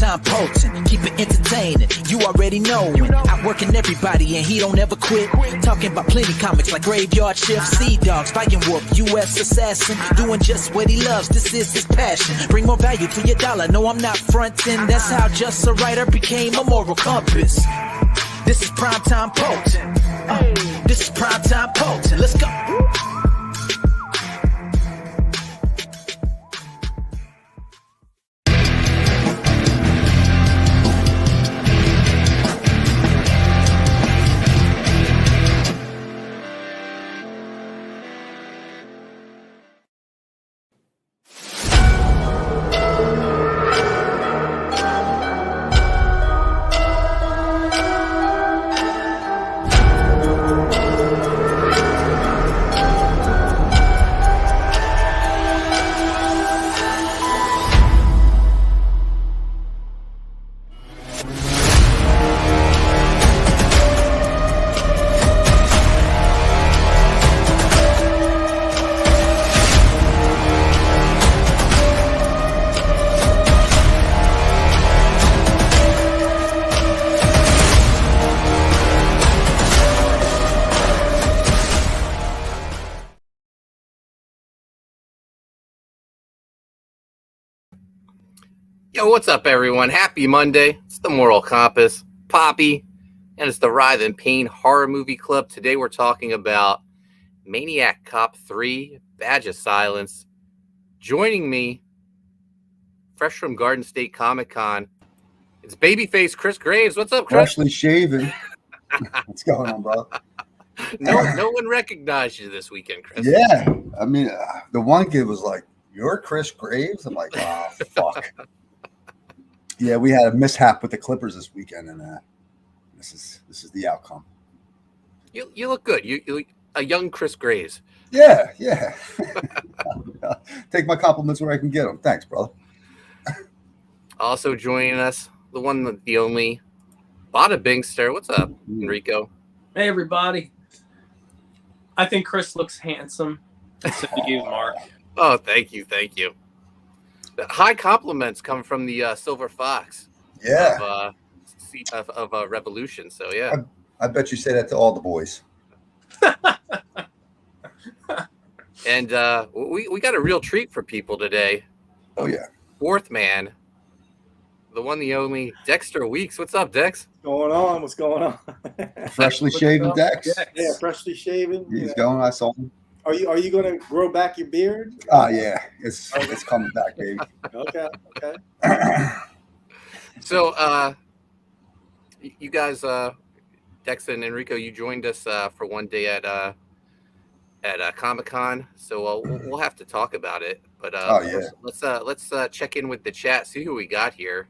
Primetime Poulton, keep it entertaining. You already know it. Outworking everybody and he don't ever quit. Talking about plenty comics like Graveyard Shift, Sea Dogs, Fighting Wolf, U.S. Assassin. Doing just what he loves, this is his passion. Bring more value to your dollar, no I'm not fronting. That's how just a writer became a moral compass. This is Primetime Poulton. This is Primetime Poulton. Let's go. Yo, what's up, everyone? Happy Monday. It's the Moral Compass, Poppy, and it's the Writhe Payne Horror Movie Club. Today we're talking about Maniac Cop 3, Badge of Silence. Joining me, fresh from Garden State Comic-Con, it's babyface Chris Graves. What's up, Chris? Freshly shaven. What's going on, bro? No one recognized you this weekend, Chris. Yeah. I mean, the one kid was like, "You're Chris Graves?" I'm like, "Oh, fuck." Yeah, we had a mishap with the Clippers this weekend, and this is the outcome. You look good. You look a young Chris Graves. Yeah. Take my compliments where I can get them. Thanks, brother. Also joining us, the one, the only, Botta Bingster. What's up, Enrico? Hey, everybody. I think Chris looks handsome. So do you, Mark. Oh, thank you. High compliments come from the Silver Fox. Yeah. Of Revolution. So yeah. I bet you say that to all the boys. And we got a real treat for people today. Oh yeah. Fourth man, the one, the only, Dexter Weeks. What's up, Dex? What's going on? Freshly shaven Dex. Yeah, freshly shaven. He's going. I saw him. Are you going to grow back your beard? Oh yeah, it's coming back, baby. Okay. So you guys, Dex and Enrico, you joined us for one day at Comic-Con. So we'll have to talk about it. But let's check in with the chat, see who we got here.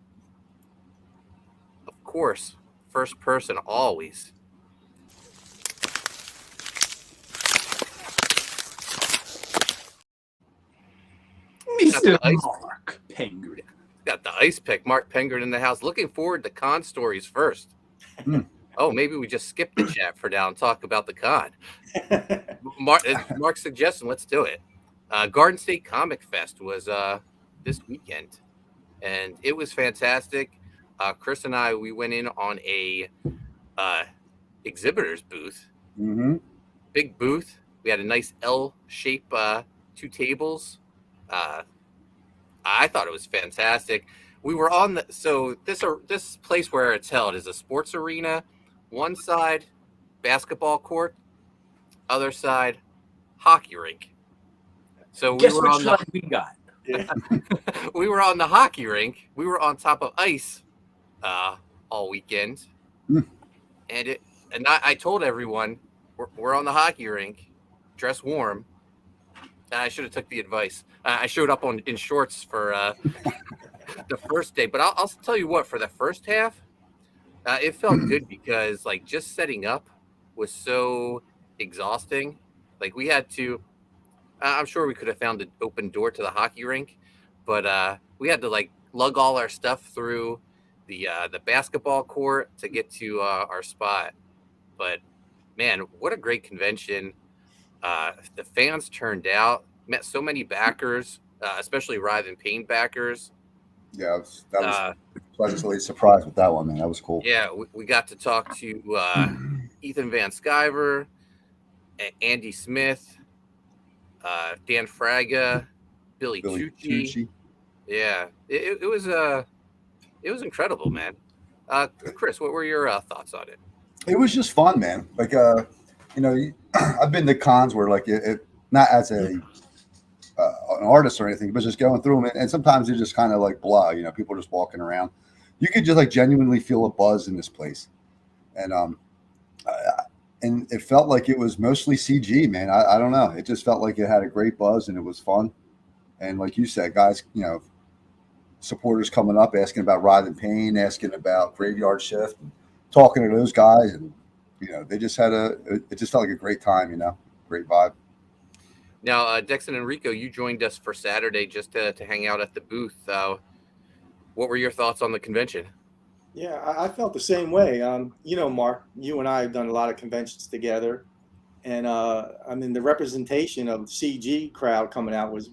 Of course, first person always. Mr. Mark Penguin. Got the ice pick, Mark Penguin in the house. Looking forward to con stories first. Oh, maybe we just skip the chat for now and talk about the con. Mark's suggestion, let's do it. Garden State Comic Fest was this weekend, and it was fantastic. Chris and I, we went in on a exhibitor's booth. Mm-hmm. Big booth. We had a nice L shape, 2 tables. I thought it was fantastic. We were on this place where it's held is a sports arena. One side, basketball court. Other side, hockey rink. So guess which side we got? Yeah. We were on the hockey rink. We were on top of ice all weekend, and I told everyone we're on the hockey rink. Dress warm. I should have took the advice. I showed up in shorts for the first day, but I'll tell you what. For the first half, it felt good because like just setting up was so exhausting. Like we had to. I'm sure we could have found an open door to the hockey rink, but we had to like lug all our stuff through the basketball court to get to our spot. But man, what a great convention! The fans turned out, met so many backers, especially Writhe Payne backers. Yeah, that was pleasantly surprised with that one, man. That was cool. Yeah, we got to talk to Ethan Van Sciver, Andy Smith, Dan Fraga, Billy Tucci. Yeah, it was incredible, man. Chris, what were your thoughts on it? It was just fun, man. Like, I've been to cons where like it not as an artist or anything, but just going through them, and sometimes you're just kind of like blah. People just walking around. You could just like genuinely feel a buzz in this place, and it felt like it was mostly CG, man. I don't know. It just felt like it had a great buzz and it was fun. And like you said, guys, supporters coming up asking about Writhe Payne, asking about Graveyard Shift, and talking to those guys, and they just had it just felt like a great time, great vibe. Now, Dex and Enrico, you joined us for Saturday just to hang out at the booth. What were your thoughts on the convention? Yeah, I felt the same way. Mark, you and I have done a lot of conventions together, and the representation of the CG crowd coming out was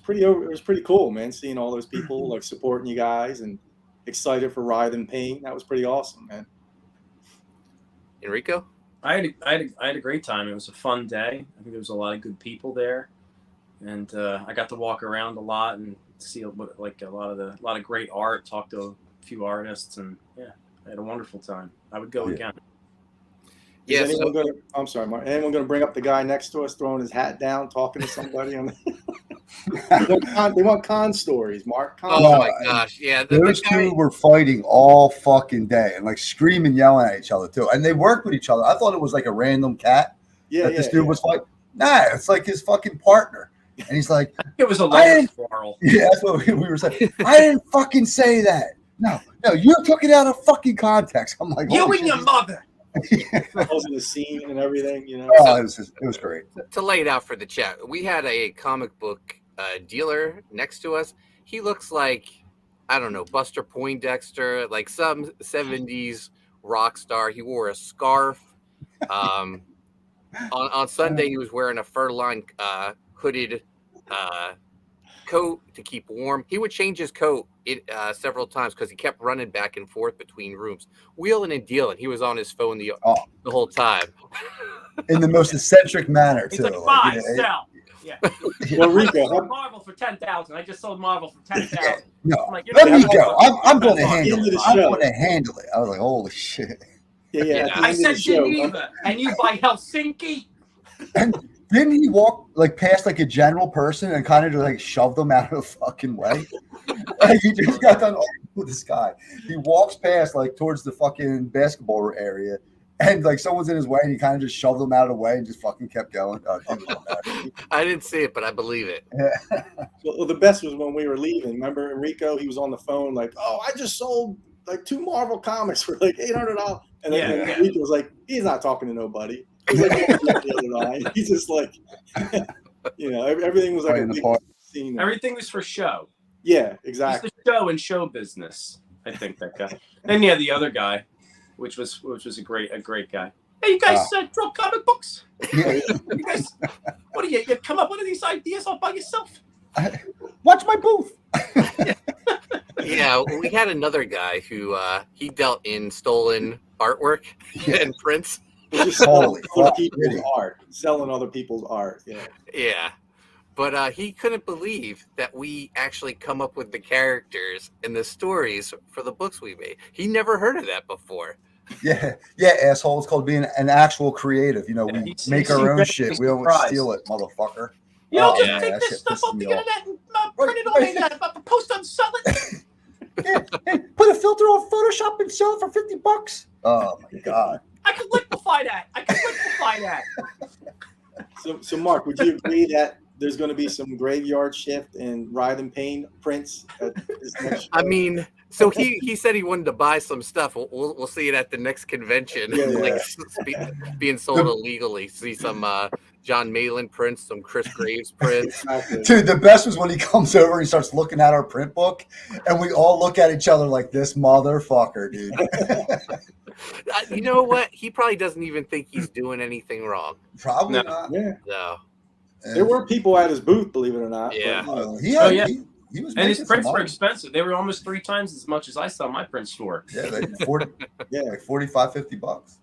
pretty cool, man. Seeing all those people like supporting you guys and excited for Writhe Payne, that was pretty awesome, man. Enrico? I had a great time. It was a fun day. I think there was a lot of good people there, and I got to walk around a lot and see a lot of great art. Talk to a few artists, and yeah, I had a wonderful time. I would go again. Yeah. I'm sorry, Mark. Anyone going to bring up the guy next to us throwing his hat down, talking to somebody? They want con stories, Mark. Oh my gosh, yeah. Those two were fighting all fucking day and like screaming, yelling at each other too. And they worked with each other. I thought it was like a random cat that this dude was fighting. Nah, it's like his fucking partner. And he's like, it was a love quarrel. Yeah, that's what we were saying. I didn't fucking say that. No, you took it out of fucking context. I'm like, you and your mother. Closing the scene and everything, Oh, it was great. To lay it out for the chat, we had a comic book dealer next to us. He looks like, I don't know, Buster Poindexter, like some 70s rock star. He wore a scarf. On Sunday, he was wearing a fur-lined hooded coat to keep warm. He would change his coat several times because he kept running back and forth between rooms, wheeling and dealing. He was on his phone the whole time. In the most eccentric manner, too. He's like, sell. Yeah. Well, Rico, I sold Marvel for 10,000. I just sold Marvel for 10,000. No, like, let me go. I'm going to handle it. I'm going to handle it. I was like, holy shit. Yeah. I said Geneva, and you buy Helsinki. And didn't he walk like past like a general person and kind of just like shove them out of the fucking way? Like, he just got done with this guy. He walks past like towards the fucking basketball area, and like someone's in his way, and he kind of just shoved them out of the way and just fucking kept going. I didn't see it, but I believe it. Yeah. Well, the best was when we were leaving. Remember Enrico? He was on the phone like, "Oh, I just sold like 2 Marvel comics for like $800." And then Enrico was like, "He's not talking to nobody." He's like, the other line. He's just like, everything was like a big scene. Everything was for show. Yeah, exactly. It's the show and show business. I think that guy. Then the other guy, which was a great guy. Hey, you guys draw comic books? You guys, what do you come up with these ideas all by yourself? Watch my booth. Yeah, we had another guy who he dealt in stolen artwork and prints. Selling other people's art. Yeah. But he couldn't believe that we actually come up with the characters and the stories for the books we made. He never heard of that before. Yeah, asshole. It's called being an actual creative. We make our own shit. We don't steal it, motherfucker. You don't just take this stuff off the internet and print it on the internet, post and sell it. Hey, put a filter on Photoshop and sell it for $50. Oh my god. I can liquefy that. So Mark, would you agree that there's going to be some Graveyard Shift and Writhe Payne prints at this next show? I mean, so he said he wanted to buy some stuff. We'll see it at the next convention, being sold illegally. See some John Malin prints, some Chris Graves prints. Exactly. Dude, the best was when he comes over and he starts looking at our print book, and we all look at each other like, this motherfucker, dude. You know what? He probably doesn't even think he's doing anything wrong. Probably not. Yeah. No. There were people at his booth, believe it or not. Yeah. But, He he was And his making some prints were money. expensive. They were almost 3 times as much as I saw my print store. Yeah, like 40, like $45-$50.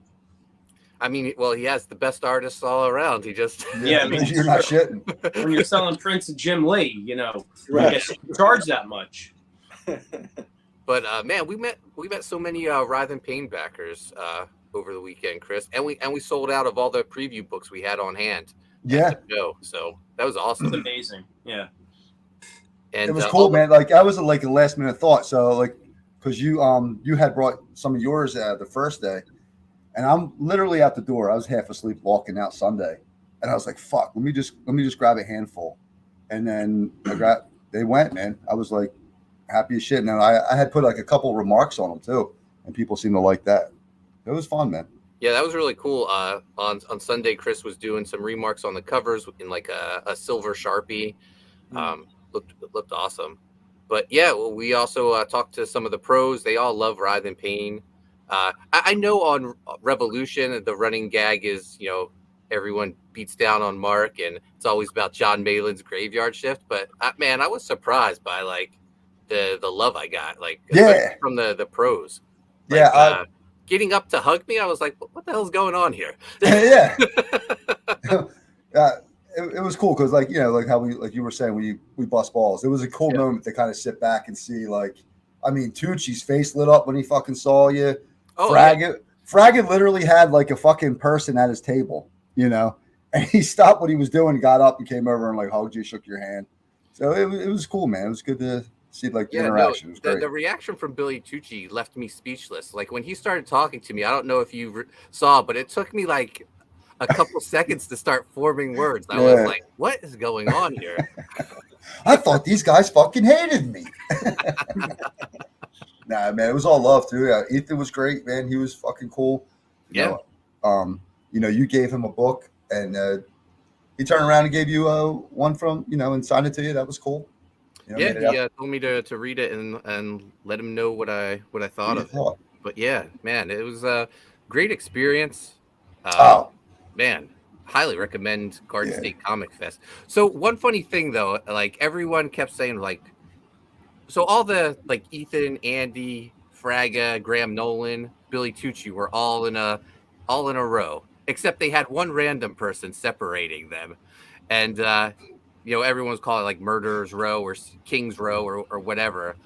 I mean, well, he has the best artists all around. He just Yeah, I mean, you're not shitting. when you're selling prints of Jim Lee, you know, Right. you get charged that much. But man, we met so many Writhe Payne backers over the weekend, Chris, and we sold out of all the preview books we had on hand. Yeah, at the show. So that was awesome. It's amazing. Yeah. And it was cool, man. Like I was like a last minute thought. So like, because you had brought some of yours the first day, and I'm literally out the door. I was half asleep walking out Sunday, and I was like, "Fuck, let me just grab a handful," and then they went, man. I was like happy as shit. Now I had put like a couple remarks on them too, and people seemed to like that. It was fun, man. Yeah, that was really cool. On Sunday, Chris was doing some remarks on the covers in like a silver Sharpie. Looked awesome. But yeah, we also talked to some of the pros. They all love Writhe Payne. I know on Revolution, the running gag is, everyone beats down on Mark, and it's always about John Malin's graveyard shift. But man, I was surprised by like the love I got, like from the pros. Like, getting up to hug me, I was like, what the hell's going on here? Yeah. It was cool because, like, like how like you were saying, we bust balls. It was a cool moment to kind of sit back and see, like, I mean, Tucci's face lit up when he fucking saw you. Oh, Fraggett literally had like a fucking person at his table, and he stopped what he was doing, got up, and came over and like hugged you, shook your hand. So it was cool, man. It was good to see like the interaction. It was great. The reaction from Billy Tucci left me speechless. Like when he started talking to me, I don't know if you saw, but it took me like a couple seconds to start forming words. I was like, what is going on here? I thought these guys fucking hated me. Nah, man, it was all love too. Yeah, Ethan was great, man. He was fucking cool. You gave him a book, and he turned around and gave you one from, and signed it to you. That was cool. He told me to read it and let him know what I thought of it. But yeah, man, it was a great experience. Man, highly recommend Garden State Comic Fest. So one funny thing though, like everyone kept saying like, so all the like Ethan, Andy, Fraga, Graham Nolan, Billy Tucci were all in a row, except they had one random person separating them, and everyone was calling it like Murderer's Row or King's Row or whatever.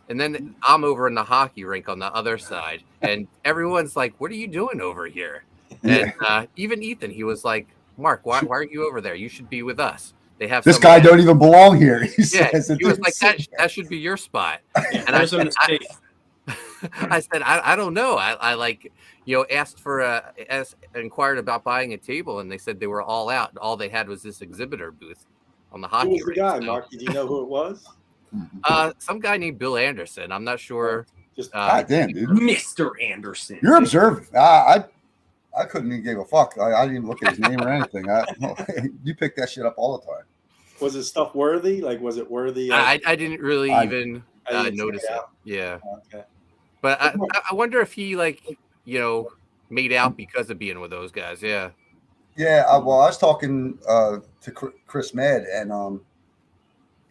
And then I'm over in the hockey rink on the other side, and everyone's like, "What are you doing over here?" And even Ethan, he was like, "Mark, why are you over there? You should be with us. They have this guy don't even belong here." He was like, "That should be your spot." And I said, "I don't know. I like asked for inquired about buying a table, and they said they were all out. And all they had was this exhibitor booth on the hockey rink." Who was the guy, Mark? Did you know who it was? Some guy named Bill Anderson. I'm not sure. God damn, dude. Mr. Anderson. You're observant. I couldn't even give a fuck. I didn't even look at his name or anything. You pick that shit up all the time. Was it stuff worthy? Like, was it worthy? I didn't really even notice it. Yeah. Okay. But I wonder if he made out because of being with those guys. Yeah. Yeah. I was talking to Chris Mad, and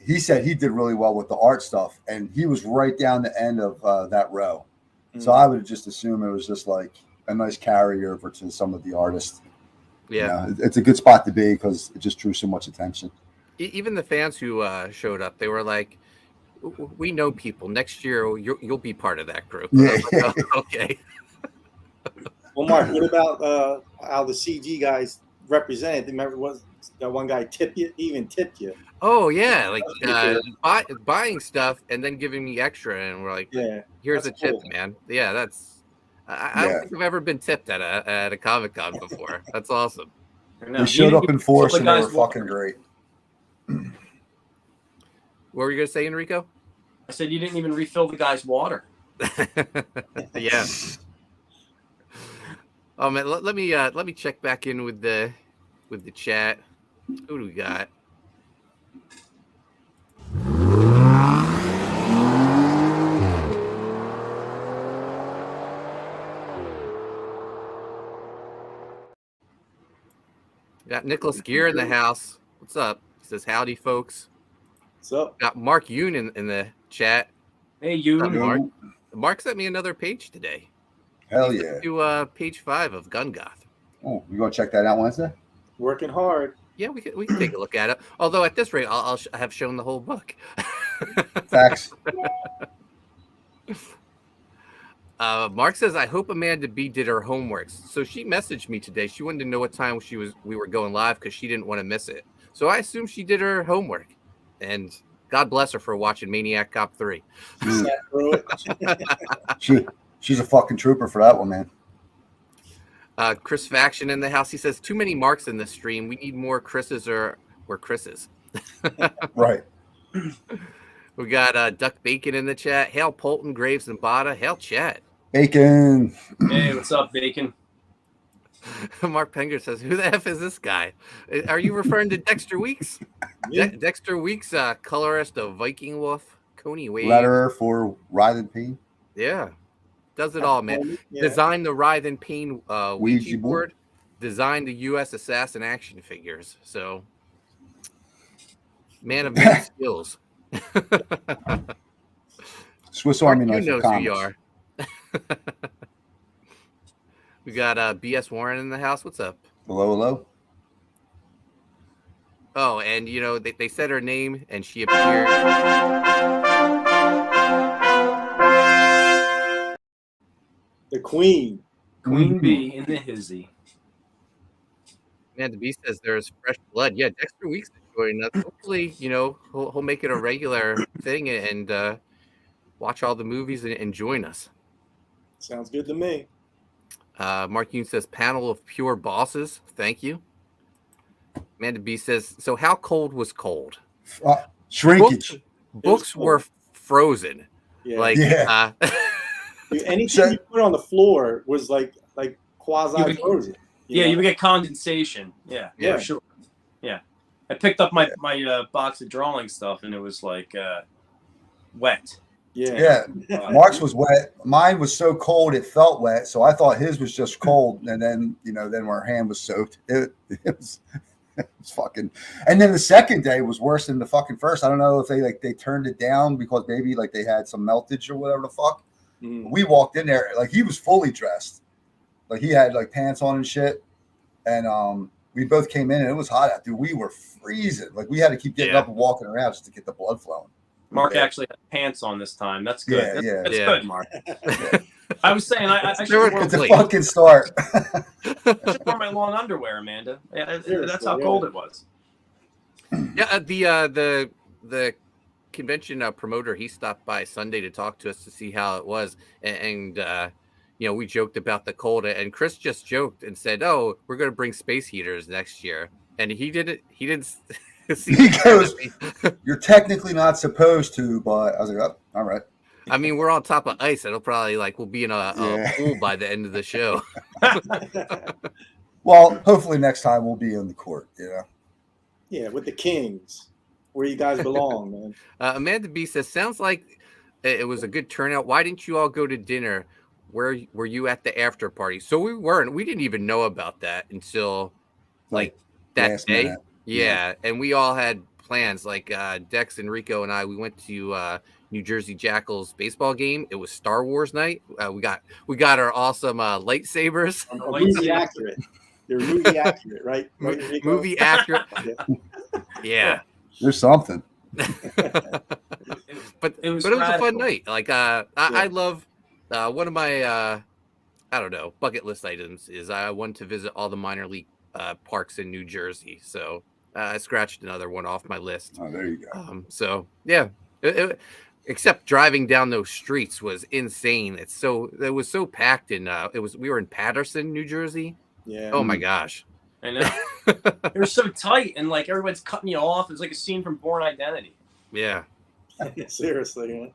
he said he did really well with the art stuff, and he was right down the end of that row. Mm-hmm. So I would just assume it was just like a nice carryover to some of the artists. Yeah. It's a good spot to be because it just drew so much attention. Even the fans who showed up, they were like, "We know people. Next year, you'll be part of that group." Yeah. Like, oh, okay. Well, Mark, what about how the CG guys represented? Remember, was that one guy tipped you? He even tipped you. Oh yeah, like buying stuff and then giving me extra, and we're like, here's a tip, man. Yeah, that's. I don't think I've ever been tipped at a Comic-Con before. That's awesome. They showed up in force and they were fucking great. What were you gonna say, Enrico? I said you didn't even refill the guy's water. Yeah. Oh man, let me check back in with the chat. Who do we got? Got Nicholas Gear in the house. What's up? He says, "Howdy, folks." So Got Mark Yoon in the chat. Hey, What's you. up, Mark? Mark sent me another page today. Hell He yeah. sent to page 5 of Gun Goth. Oh, you gonna check that out Wednesday? working hard. Yeah, we can take a look at it. Although at this rate, I'll have shown the whole book. Facts. Mark says, I hope Amanda B did her homework. So she messaged me today. She wanted to know what time we were going live because she didn't want to miss it. So I assume she did her homework. And God bless her for watching Maniac Cop 3. Sat through it. She's a fucking trooper for that one, man. Chris Faction in the house. He says, too many Marks in the stream. We need more Chris's or Chris's. Right. We got Duck Bacon in the chat. Hail Poulton, Graves, and Botta. Hail chat. Bacon. Hey, what's up, Bacon? Mark Penger says, who the F is this guy? Are you referring to Dexter Weeks? Yeah. Dexter Weeks, colorist of Viking Wolf, Coney Wave. Letterer for Writhe Payne. Yeah. Does it all, man. Yeah. Designed the Writhe Payne Ouija Ouija board. board. Designed the U.S. Assassin action figures. So, man of many skills. Swiss Mark, Army knife. you for knows who you comics. are. We got BS Warren in the house. What's up? Hello. Oh, and you know they said her name and she appeared. The Queen. Queen Bee in the hizzy. Man, the B says there's fresh blood. Yeah, Dexter Weeks is joining us. Hopefully, you know he'll make it a regular thing and watch all the movies and join us. Sounds good to me. Mark Yoon says panel of pure bosses. Thank you. Amanda B says, so how cold was cold? Shrinkage. Books were frozen. Yeah. Like Yeah. Anything you put on the floor was like quasi frozen. You would get condensation. Yeah, Yeah. for sure. Yeah, I picked up my box of drawing stuff and it was like wet. Yeah. Mark's was wet. Mine was so cold it felt wet. So I thought his was just cold. And then, then our hand was soaked. It was fucking. And then the second day was worse than the fucking first. I don't know if they turned it down because maybe like they had some meltage or whatever the fuck. We walked in there like he was fully dressed. Like he had like pants on and shit. And we both came in and it was hot out, dude. We were freezing. Like we had to keep getting up and walking around just to get the blood flowing. Mark actually had pants on this time. That's good. Yeah, That's good, Mark. I was saying I should wear it's a fucking start. I should wear my long underwear, Amanda. Yeah, that's how cold it was. Yeah, the convention promoter, he stopped by Sunday to talk to us to see how it was, and we joked about the cold, and Chris just joked and said, "Oh, we're going to bring space heaters next year," and he didn't. He goes, "You're technically not supposed to," but I was like, "Oh, all right." I mean, we're on top of ice. It'll probably we'll be in a pool by the end of the show. Well, hopefully next time we'll be in the court. Yeah, with the Kings, where you guys belong, man. Amanda B says, "Sounds like it was a good turnout. Why didn't you all go to dinner? Where were you at the after party?" So we weren't. We didn't even know about that until that day. Minute. Yeah, and we all had plans. Like Dex, Enrico, and I. We went to New Jersey Jackals baseball game. It was Star Wars night. We got our awesome lightsabers. Movie accurate. You're movie accurate, right? Movie accurate. Yeah. There's something. But it was a fun night. Like I love one of my bucket list items is I want to visit all the minor league parks in New Jersey. So I scratched another one off my list. Oh, there you go. So yeah, except driving down those streets was insane. It was so packed, and we were in Paterson, New Jersey. Yeah. Oh my gosh. I know. They were so tight, and like everyone's cutting you off. It's like a scene from Born Identity. Yeah. Seriously.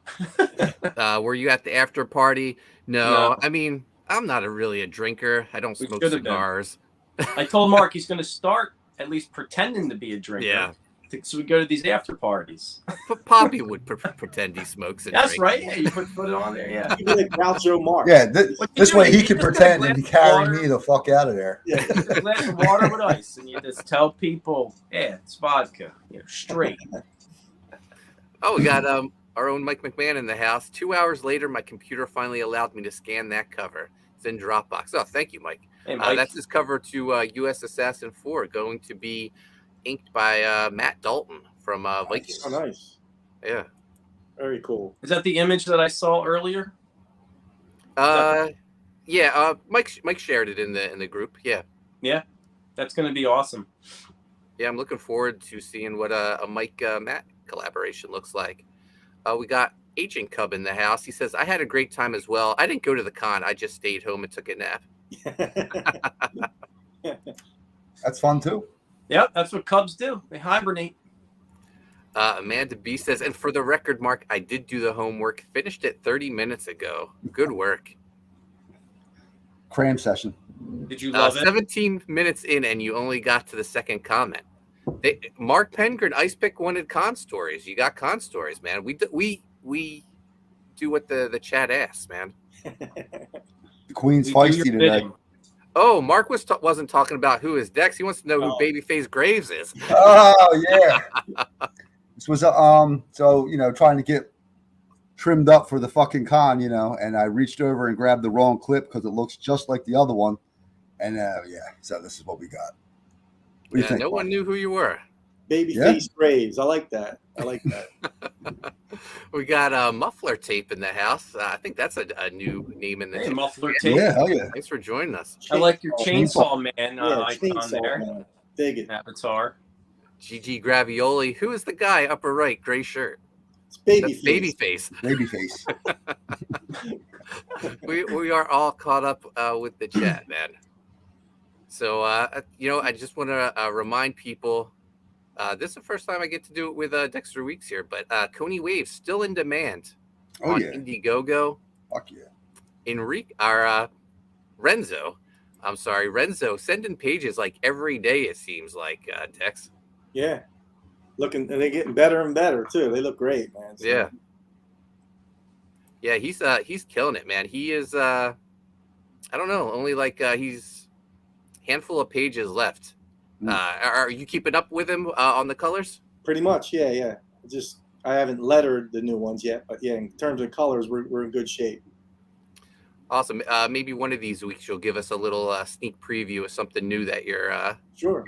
Were you at the after party? No. I mean, I'm not really a drinker. I don't smoke cigars. I told Mark he's going to start at least pretending to be a drinker. Yeah. So we go to these after parties. But Poppy would pretend he smokes and That's drinks. right. Yeah, you put it on there. Yeah. You like Groucho Marx. Yeah, this way he You can just pretend get a and glass of carry water. me the fuck out of there. Yeah. A glass of water with ice, and you just tell people, yeah, it's vodka, straight. Oh, we got our own Mike McMahon in the house. 2 hours later, my computer finally allowed me to scan that cover. It's in Dropbox. Oh, thank you, Mike. Hey, Mike. That's his cover to U.S. Assassin 4, going to be inked by Matt Dalton from Vikings. Oh, nice. Yeah. Very cool. Is that the image that I saw earlier? Yeah. Mike shared it in the group. Yeah. Yeah, that's going to be awesome. Yeah, I'm looking forward to seeing what a Mike Matt collaboration looks like. We got Agent Cub in the house. He says, I had a great time as well. I didn't go to the con. I just stayed home and took a nap. That's fun too. Yep, that's what Cubs do. They hibernate. Amanda B says, and for the record, Mark, I did do the homework. Finished it 30 minutes ago. Good work. Cram session. Did you love it? 17 minutes in, and you only got to the second comment. Mark Pengren, Ice Pick wanted con stories. You got con stories, man. We do what the chat asks, man. The Queen's We do feisty your today. bidding. Oh, Mark wasn't talking about who is Dex. He wants to know who Babyface Graves is. Oh yeah. This was so trying to get trimmed up for the fucking con, and I reached over and grabbed the wrong clip because it looks just like the other one, and so this is what we got. What do you think? No one knew who you were. Babyface Graves. I like that. We got Muffler Tape in the house. I think that's a new name in the Hey, chat. Muffler Tape. Yeah, hell yeah. Thanks for joining us. I like your Chainsaw Man Yeah, icon Chainsaw there. Man. Dig it. Avatar. GG Gravioli. Who is the guy upper right, gray shirt? It's That's Babyface. Babyface. we are all caught up with the chat, man. So I just want to remind people. This is the first time I get to do it with Dexter Weeks here, but Coney Waves still in demand on Indiegogo. Fuck yeah. Renzo sending pages like every day, it seems like, Dex. Yeah. And they're getting better and better too. They look great, man. So. Yeah, he's killing it, man. He is I don't know, only like he's handful of pages left. Are you keeping up with him on the colors? Pretty much, yeah. I haven't lettered the new ones yet, but yeah, in terms of colors, we're in good shape. Awesome. Maybe one of these weeks you'll give us a little sneak preview of something new that you're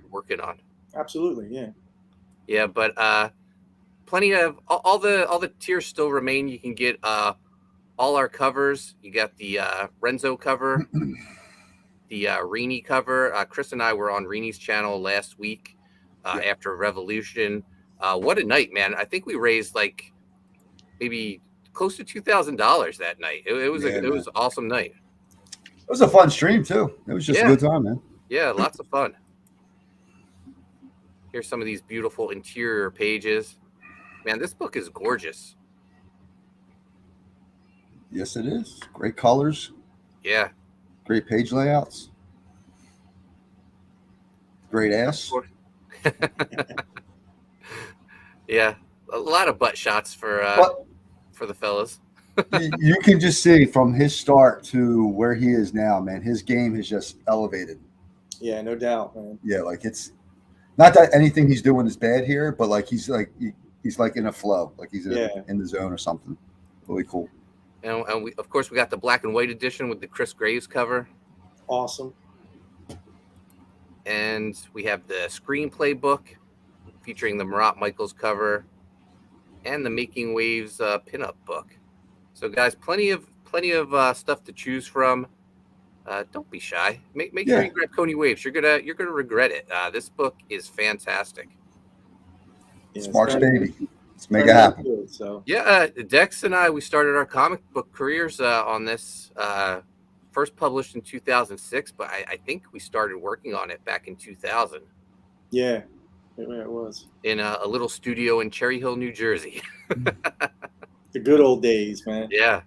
working on. Absolutely, yeah. Yeah, but plenty of all the tiers still remain. You can get all our covers. You got the Renzo cover, the Rini cover. Chris and I were on Rini's channel last week after Revolution. What a night, man! I think we raised like maybe close to $2,000 that night. It was it was an awesome night. It was a fun stream too. It was just a good time, man. Yeah, lots of fun. Here's some of these beautiful interior pages. Man, this book is gorgeous. Yes, it is. Great colors. Yeah. Great page layouts. Great ass. Yeah. A lot of butt shots for the fellas. You can just see from his start to where he is now, man, his game has just elevated. Yeah, no doubt, man. Yeah, like it's not that anything he's doing is bad here, but like he's like in a flow, like he's in the zone or something. Really cool. And we, of course, we got the black and white edition with the Chris Graves cover. Awesome. And we have the screenplay book featuring the Marat Michaels cover and the Making Waves pinup book. So, guys, plenty of stuff to choose from. Don't be shy. Make sure you grab Coney Waves. You're gonna regret it. This book is fantastic. Yeah, Sparks baby. Let's make it happen. Good, so. Yeah, Dex and I, we started our comic book careers on this. First published in 2006, but I think we started working on it back in 2000. Yeah, it was. In a little studio in Cherry Hill, New Jersey. The good old days, man. Yeah.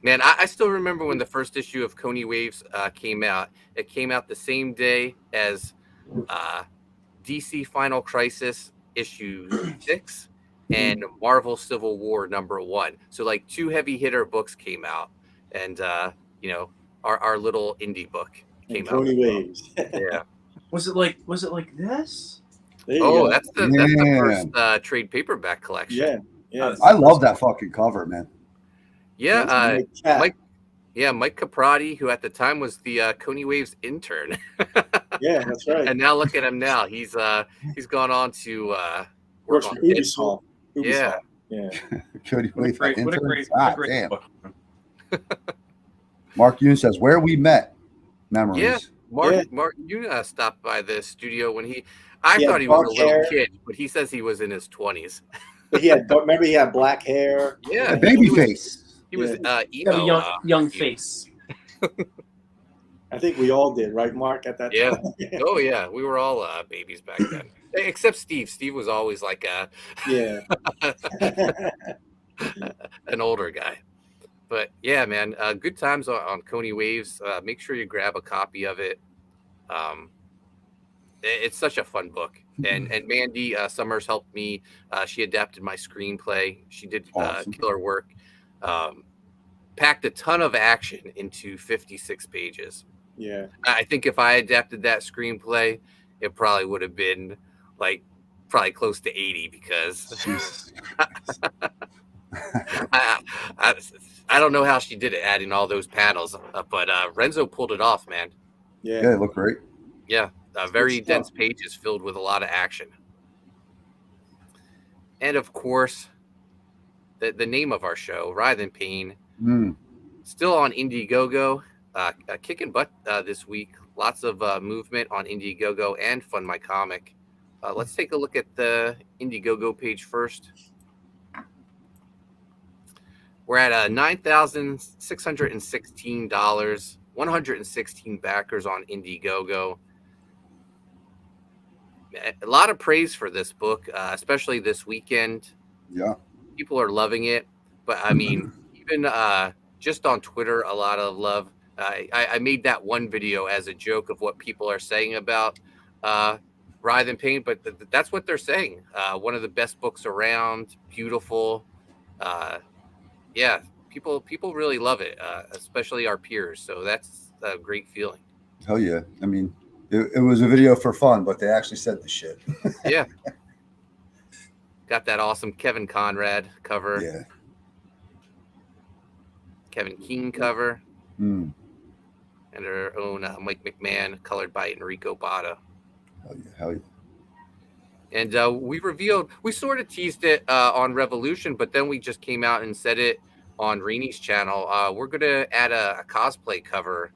Man, I still remember when the first issue of Coney Waves came out. It came out the same day as DC Final Crisis issue 6 and Marvel Civil War #1. So like 2 heavy hitter books came out, and our little indie book came out. Coney Waves. Yeah. Was it like this? There you Oh, go. that's the first trade paperback collection. Yeah. I love that fucking cover, man. Yeah, Mike. Mike Caprati, who at the time was the Coney Waves intern. Yeah, that's right. And now look at him now. He's gone on to work Works on for Deadpool. Ubisoft. Yeah. Cody Wave, What a great damn. book. Mark Yoon says, "Where we met, memories." Yeah, Mark, you stopped by the studio when I thought he was a little kid, but he says he was in his 20s. But remember he had black hair. Yeah, baby face. He was You have emo. a young face. I think we all did, right, Mark? At that time. Oh yeah, we were all babies back then, except Steve. Steve was always like an older guy. But yeah, man, good times on Coney Waves. Make sure you grab a copy of it. It's such a fun book. And Mandy Summers helped me. She adapted my screenplay. She did killer work. Packed a ton of action into 56 pages. Yeah. I think if I adapted that screenplay, it probably would have been probably close to 80 because I don't know how she did it, adding all those panels, but Renzo pulled it off, man. Yeah, it looked great. Yeah, very dense pages filled with a lot of action. And of course, the name of our show, Writhe Payne, still on Indiegogo, kicking butt this week. Lots of movement on Indiegogo and Fund My Comic. Let's take a look at the Indiegogo page first. We're at $9,616, 116 backers on Indiegogo. A lot of praise for this book, especially this weekend. Yeah. People are loving it. But I mean, even just on Twitter, a lot of love. I made that one video as a joke of what people are saying about Writhe Payne, but that's what they're saying. One of the best books around, beautiful. Yeah, people really love it, especially our peers. So that's a great feeling. Hell yeah. I mean, it was a video for fun, but they actually said the shit. Yeah. Got that awesome Kevin Conrad cover. Yeah. Kevin Keane cover. And our own Mike McMahon, colored by Enrico Botta. Hell yeah. And we sort of teased it on Revolution, but then we just came out and said it on Reenie's channel. We're going to add a cosplay cover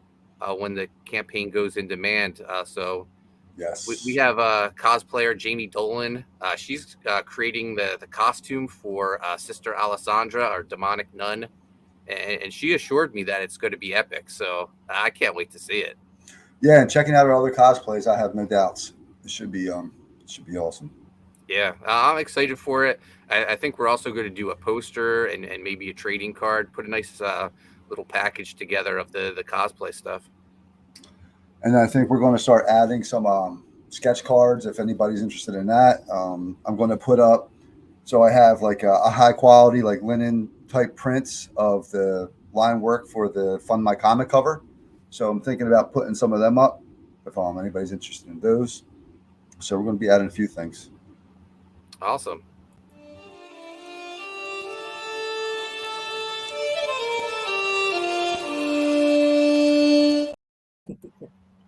when the campaign goes in demand. So yes, we have cosplayer Jamie Dolan. She's creating the costume for Sister Alessandra, our demonic nun. And she assured me that it's going to be epic. So I can't wait to see it. Yeah, and checking out our other cosplays, I have no doubts. It should be awesome. Yeah, I'm excited for it. I think we're also going to do a poster and maybe a trading card, put a nice little package together of the cosplay stuff. And I think we're going to start adding some sketch cards if anybody's interested in that. I'm going to put up, so I have like a high quality, like linen type prints of the line work for the Fund My Comic cover. So I'm thinking about putting some of them up if anybody's interested in those. So we're going to be adding a few things. Awesome.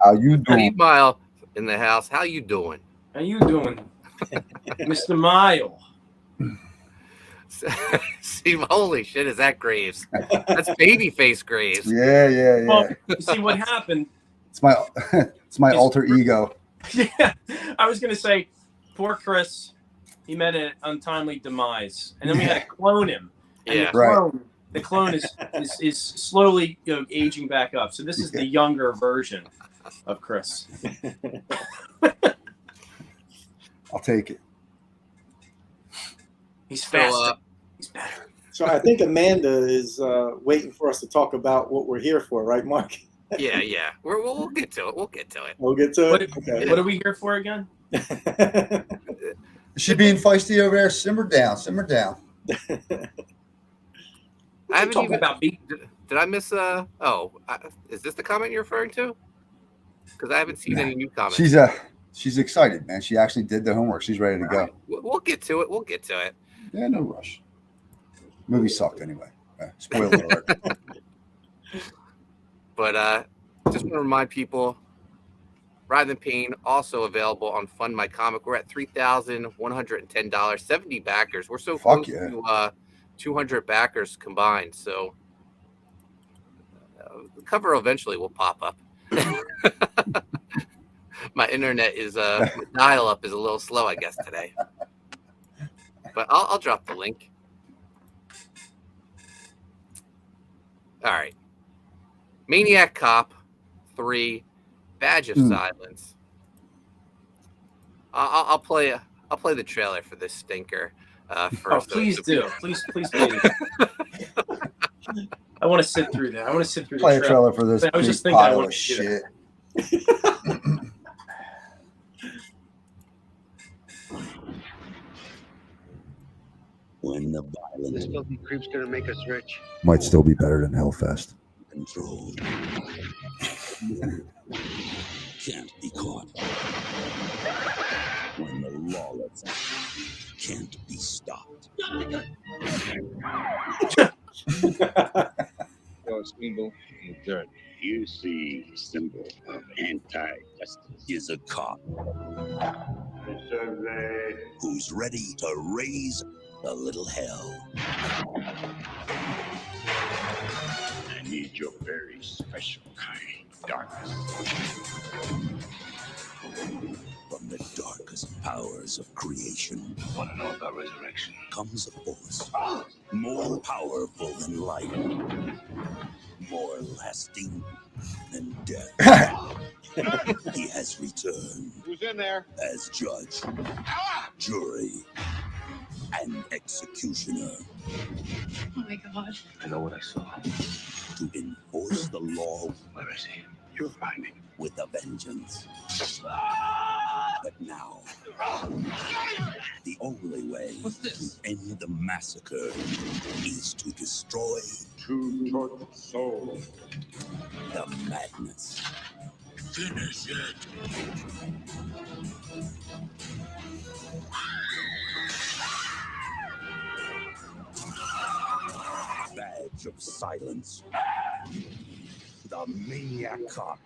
How you doing? Steve Mile in the house. How you doing? How you doing, Mr. Mile? Steve, holy shit, is that Graves? That's babyface Graves. Yeah. Well, you see what happened. It's my alter ego. Yeah, I was gonna say, poor Chris. He met an untimely demise, and then we had to clone him. And Yeah, the clone is slowly aging back up. So this is the younger version of Chris. I'll take it. He's faster. He's better. So I think Amanda is waiting for us to talk about what we're here for, right, Mark? Yeah. We'll get to it. We'll get to it. We'll get to it. What are we here for again? Is she being feisty over there? Simmer down. I haven't talking even about beat. Did I miss? Is this the comment you're referring to? Because I haven't seen any new comments. she's excited, man. She actually did the homework. She's ready to go. Right. We'll get to it. We'll get to it. Yeah, no rush. Movie sucked anyway. Spoiler alert. But just want to remind people, Writhe Payne also available on Fund My Comic. We're at $3,110, 70 backers. We're so close to 200 backers combined. So the cover eventually will pop up. My internet is my dial-up is a little slow, I guess, today. But I'll drop the link. All right. Maniac Cop 3, Badge of Silence. I'll play the trailer for this stinker first. Please do. Please. I want to sit through that. I want to sit through Play the a trailer for this. I was just thinking I want to shit. When the violence, This filthy creep's gonna make us rich. Might still be better than Hellfest. control can't be caught. When the lawless can't be stopped. God's evil and dirt. You see, the symbol of anti-justice is a cop who's ready to raise a little hell. I need your very special kind of darkness. From the darkest powers of creation, Want to know about resurrection? comes a force more powerful than light, more lasting than death. He has returned. Who's in there? As judge, jury, and executioner. Oh my God. I know what I saw. To enforce the law. Where is he? You'll find him. With a vengeance. But now, the only way to end the massacre is to destroy Two tortured souls. the madness. Finish it. Badge of Silence. The Maniac Cop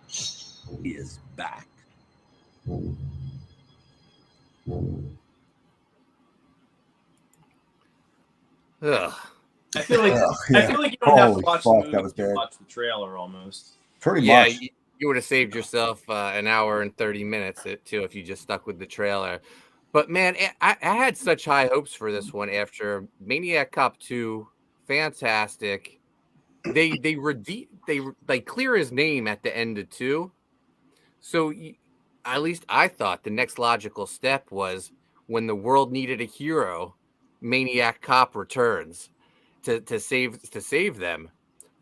is back. Ugh. I feel like yeah. I feel like you don't have to Holy watch fuck, the movie. that was You bad. watch the trailer almost. Pretty Yeah, much. you would have saved yourself an hour and 30 minutes too if you just stuck with the trailer. But man, I had such high hopes for this one after Maniac Cop 2. Fantastic. They clear his name at the end of 2. So at least I thought the next logical step was when the world needed a hero, Maniac Cop returns to save them.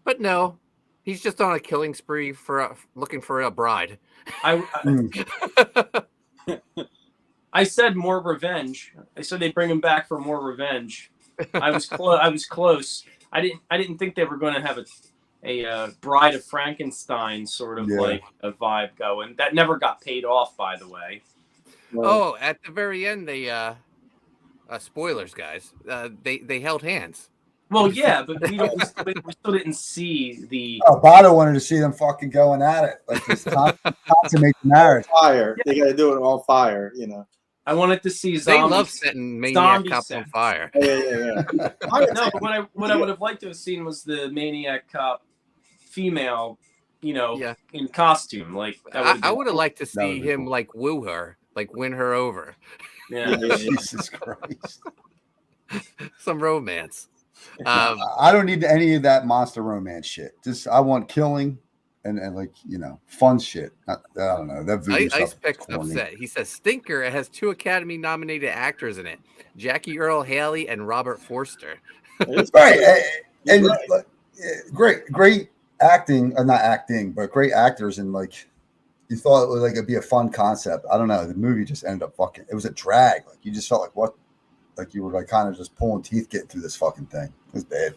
But no, he's just on a killing spree for looking for a bride. I said more revenge. I said they'd bring him back for more revenge. I was close. I was close. I didn't think they were going to have a Bride of Frankenstein sort of like a vibe going. That never got paid off, by the way. Oh, at the very end, they spoilers, guys. They held hands. Well, yeah, but we still didn't see the. Oh, Botta wanted to see them fucking going at it. Like this consummate marriage. Fire. They got to do it all fire, you know. I wanted to see They zombies. love setting Maniac Cop on fire. Yeah. No, what I would have liked to have seen was the Maniac Cop female, in costume. Like I would have liked to see him cool. Like woo her, like win her over. Yeah. Jesus Christ. Some romance. I don't need any of that monster romance shit. Just I want killing and like fun shit. I don't know. That Ice Pick's upset. He says Stinker has 2 Academy nominated actors in it: Jackie Earle Haley and Robert Forster. Right, and great acting, not acting, but great actors, and like you thought it would it'd be a fun concept. I don't know. The movie just ended up fucking. It was a drag. Like you just felt like what. Like you were like kind of just pulling teeth getting through this fucking thing. It was bad.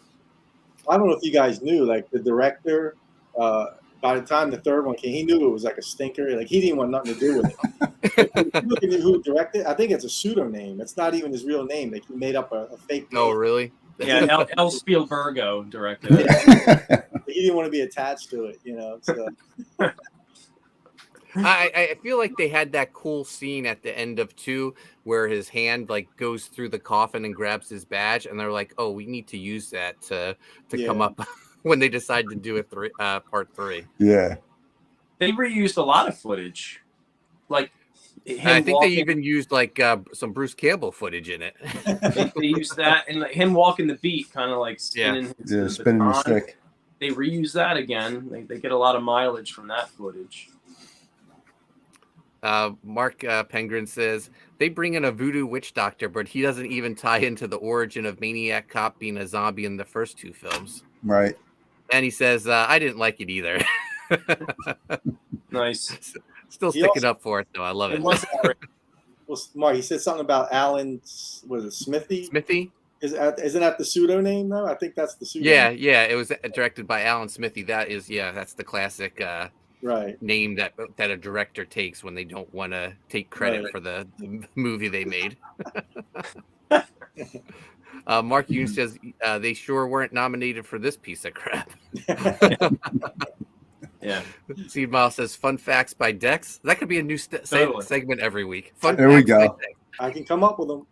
I don't know if you guys knew, like the director, by the time the third one came, he knew it was like a stinker. Like he didn't want nothing to do with it. Look at who directed. I think it's a pseudonym. It's not even his real name. Like he made up a fake name. Oh, really? Yeah, El Spielbergo directed it. He didn't want to be attached to it, you know. So. I feel like they had that cool scene at the end of 2 where his hand like goes through the coffin and grabs his badge, and they're like, "Oh, we need to use that to come up when they decide to do a part 3." Yeah. They reused a lot of footage, like I think they even used like some Bruce Campbell footage in it. they used that, and like, him walking the beat, kind of like spinning. Spinning the stick. They reuse that again. They get a lot of mileage from that footage. Mark Pengrin says they bring in a voodoo witch doctor, but he doesn't even tie into the origin of Maniac Cop being a zombie in the first 2 films. Right. And he says, I didn't like it either. Nice. Still sticking up for it, though. I love it. Well, Mark, he said something about Alan, was it Smithy? Smithy? Isn't that the pseudonym, though? I think that's the pseudonym. Yeah. It was directed by Alan Smithy. That's the classic name that a director takes when they don't want to take credit for the movie they made. Mark Yoon says they sure weren't nominated for this piece of crap. Yeah. Steve Miles says fun facts by Dex. That could be a new segment every week. Fun there facts we go. By Dex. I can come up with them.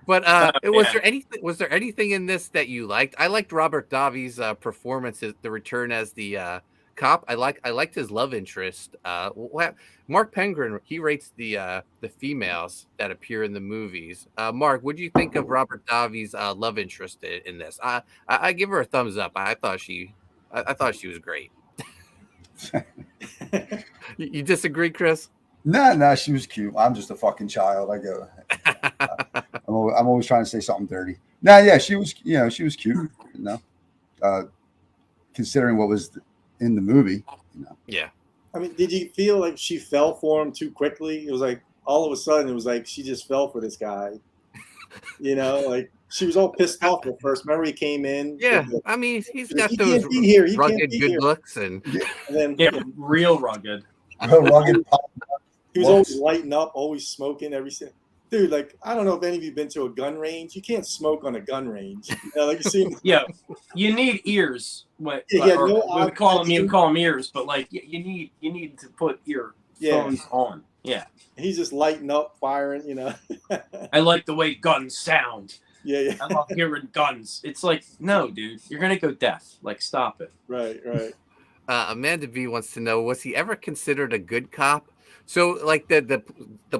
But was there anything in this that you liked? I liked Robert Davi's performance, the return as the cop. I liked his love interest. Mark Pengrin, he rates the females that appear in the movies. Mark, what do you think of Robert Davi's love interest in this? I give her a thumbs up. I thought she was great. You disagree, Chris? No, she was cute. I'm just a fucking child. I'm always trying to say something dirty. She was cute. Considering what was in the movie. Yeah. I mean, did you feel like she fell for him too quickly? It was like all of a sudden, it was like she just fell for this guy. Like she was all pissed off at first. Remember, he came in. Yeah, I mean, he's got he those can't be here. He rugged can't be good here. looks, and then real rugged. Rugged. He was always lighting up, always smoking every single. Dude, like I don't know if any of you've been to a gun range. You can't smoke on a gun range. Like you see. Yeah, you need ears. We call them ears, but like you need to put earphones on. Yeah. He's just lighting up, firing. I like the way guns sound. Yeah. I love hearing guns. It's like, no, dude, you're gonna go deaf. Like, stop it. Right. Amanda V wants to know: was he ever considered a good cop? So, like the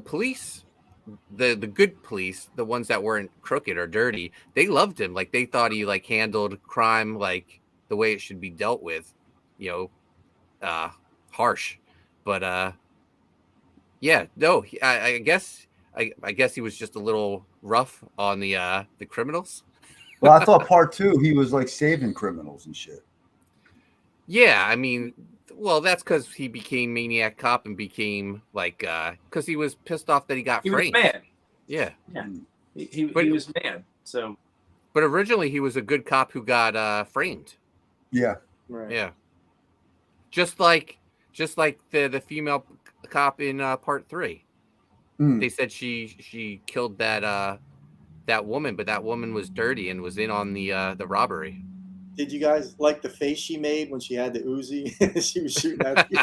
police. The good police, the ones that weren't crooked or dirty, they loved him. Like they thought he like handled crime like the way it should be dealt with, harsh. But I guess he was just a little rough on the criminals. Well, I thought part 2 he was like saving criminals and shit. Yeah, I mean, well, that's because he became Maniac Cop and became like because he was pissed off that he got framed. He was mad. Yeah. He was mad. So, but originally he was a good cop who got framed. Yeah. Right. Yeah. Just like the female cop in part 3. They said she killed that woman, but that woman was dirty and was in on the robbery. Did you guys like the face she made when she had the Uzi? She was shooting at you.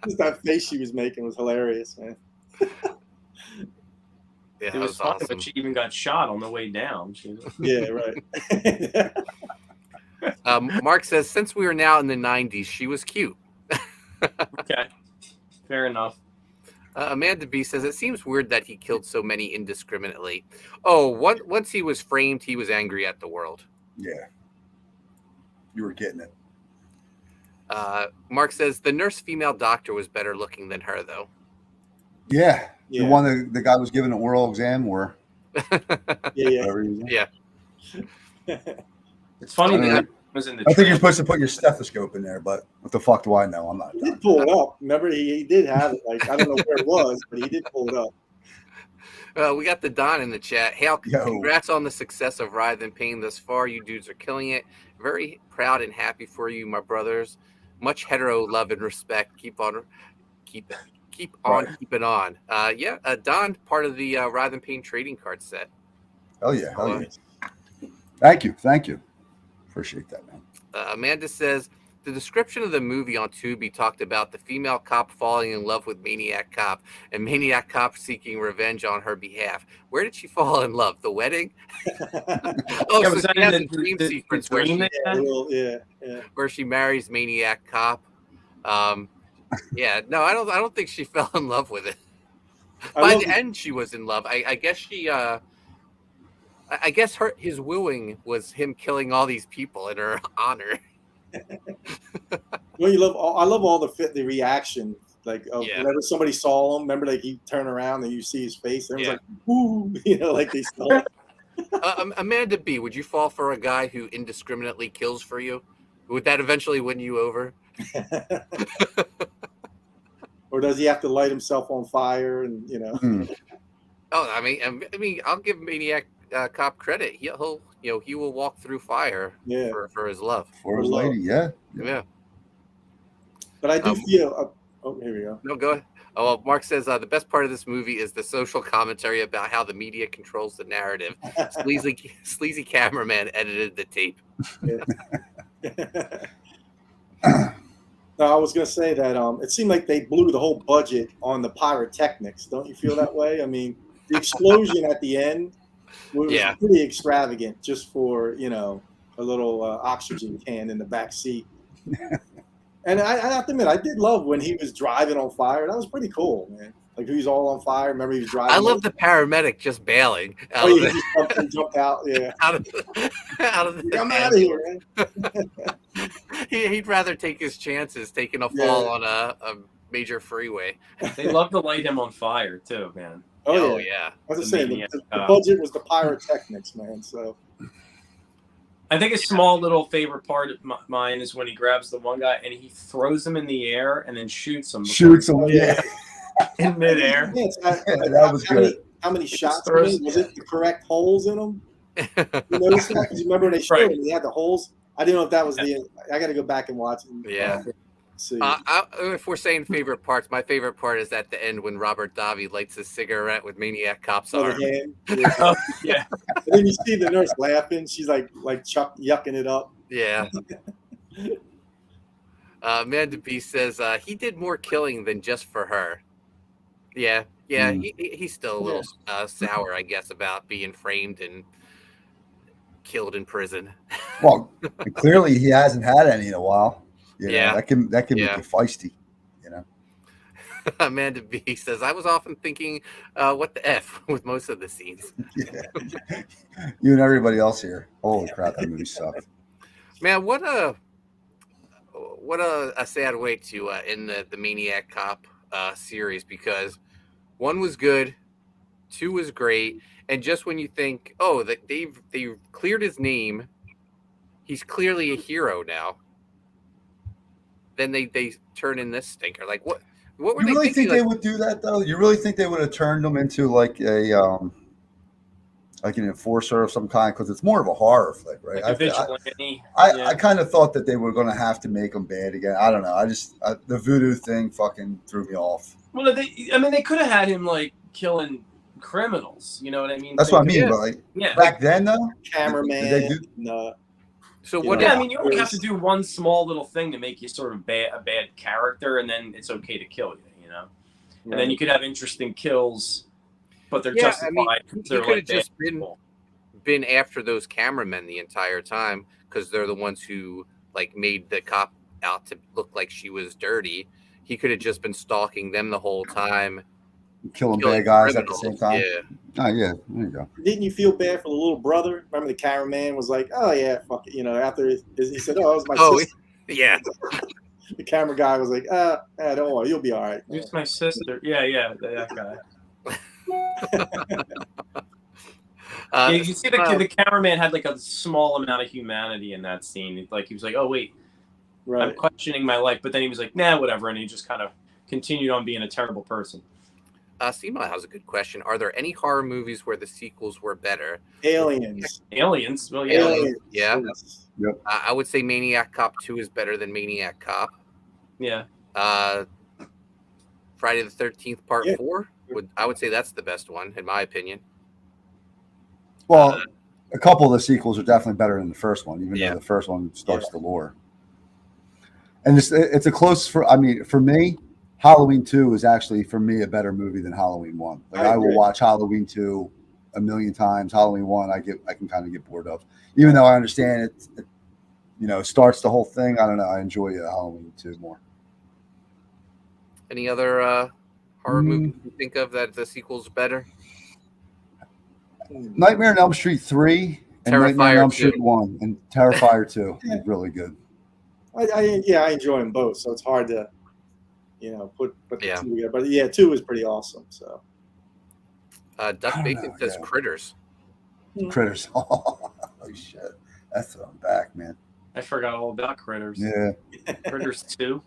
Just that face she was making was hilarious, man. Yeah, it was fun, awesome. but she even got shot on the way down. Yeah, right. Mark says, since we are now in the 90s, she was cute. Okay, fair enough. Amanda B says, it seems weird that he killed so many indiscriminately. Oh, once he was framed, he was angry at the world. Yeah. You were getting it. Mark says, the nurse female doctor was better looking than her, though. Yeah. The one that the guy was giving an oral exam or. Yeah. It's funny that was in the. I think you're supposed to put your stethoscope in there, but what the fuck do I know? I'm not. He did pull it up. Remember, he did have it. Like I don't know where it was, but he did pull it up. We got the Don in the chat. Hal, congrats on the success of Writhe Payne thus far. You dudes are killing it. Very proud and happy for you, my brothers. much hetero love and respect. Keep on keeping on. Don, part of the Writhe Payne trading card set. Hell yeah, hell yeah. Thank you. Appreciate that, man. Amanda says the description of the movie on Tubi talked about the female cop falling in love with Maniac Cop and Maniac Cop seeking revenge on her behalf. Where did she fall in love? The wedding? Yeah, So she has a dream sequence where she, yeah. where she marries Maniac Cop. I don't think she fell in love with it. By the end, she was in love. I guess she. I guess his wooing was him killing all these people in her honor. I love all the reaction, like whenever somebody saw him. Remember, like he turn around and you see his face, and it was like, "Ooh," like they saw. Amanda B, would you fall for a guy who indiscriminately kills for you? Would that eventually win you over? Or does he have to light himself on fire? And Oh, I mean, I'll give Maniac Cop credit. He will walk through fire for his love, for his lady. Yeah. But I do feel. Here we go. No, go ahead. Oh, well, Mark says the best part of this movie is the social commentary about how the media controls the narrative. Sleazy cameraman edited the tape. No, I was going to say that it seemed like they blew the whole budget on the pyrotechnics. Don't you feel that way? I mean, the explosion at the end was pretty extravagant, just for a little oxygen can in the back seat. And I have to admit, I did love when he was driving on fire. That was pretty cool, man. Like he was all on fire. Remember, he was driving. I love the paramedic just bailing. He just jumped out. Yeah. out of the I'm out of here, man. He'd rather take his chances taking a fall on a major freeway. They love to light him on fire too, man. Oh yeah. As I was saying, the budget was the pyrotechnics, man. So. I think a small little favorite part of mine is when he grabs the one guy and he throws him in the air and then shoots him. In midair. That was good. How many shots? Was it the correct holes in them? You notice that? Because you remember when they showed him, he had the holes. I didn't know if that was I got to go back and watch it. Yeah. See. If we're saying favorite parts, my favorite part is at the end when Robert Davi lights his cigarette with Maniac Cop's arm. Yeah. And then you see the nurse laughing. She's like yucking it up. Yeah. Amanda B says he did more killing than just for her. Yeah. He's still a little sour, I guess, about being framed and killed in prison. Well, clearly he hasn't had any in a while. That can make you feisty. Amanda B says I was often thinking, what the F with most of the scenes. You and everybody else here. Holy crap, that movie sucked. Man, what a sad way to end the Maniac Cop series, because 1 was good, 2 was great, and just when you think, that they've cleared his name, he's clearly a hero now, then they turn in this stinker. Like what were you they really thinking? Think they would do that though? You really think they would have turned him into like a like an enforcer of some kind? Because it's more of a horror flick, right? I kind of thought that they were going to have to make him bad again. I don't know. The voodoo thing fucking threw me off. Well, they could have had him like killing criminals. You know what I mean? That's what I mean. But back then, though, cameraman. Did they do? No. So what? Yeah, I mean, you only have to do one small little thing to make you sort of a bad character, and then it's okay to kill you. And then you could have interesting kills, but they're justified. He could have just been after those cameramen the entire time, because they're the ones who like made the cop out to look like she was dirty. He could have just been stalking them the whole time, killing bad guys at the same time. Yeah. Oh yeah, there you go. Didn't you feel bad for the little brother? Remember the cameraman was like, "Oh yeah, fuck it," after he said, "Oh, it was my sister." Yeah. The camera guy was like, don't worry, you'll be all right. It's my sister. Yeah, that guy. You see the cameraman had like a small amount of humanity in that scene. Like he was like, "Oh wait, I'm questioning my life," but then he was like, "Nah, whatever," and he just kind of continued on being a terrible person. Seema has a good question. Are there any horror movies where the sequels were better? Aliens. Well, yeah. Aliens. Yeah. Yep. I would say Maniac Cop 2 is better than Maniac Cop. Yeah. Friday the 13th Part Yeah. 4. I would say that's the best one, in my opinion. Well, a couple of the sequels are definitely better than the first one, even Yeah. though the first one starts the lore. And it's a close for me, Halloween 2 is actually for me a better movie than Halloween 1. Like I will watch Halloween 2 a million times. Halloween 1 I can kind of get bored of. Even though I understand it starts the whole thing. I don't know. I enjoy Halloween 2 more. Any other horror movies you think of that the sequel's better? Nightmare on Elm Street 3 and Nightmare on Elm Street 1 and Terrifier 2 is really good. I enjoy them both, so it's hard to put the two together. But 2 is pretty awesome. So Duck Bacon says Critters. Critters. Oh shit. That's throwing back, man. I forgot all about Critters. Yeah. Critters 2.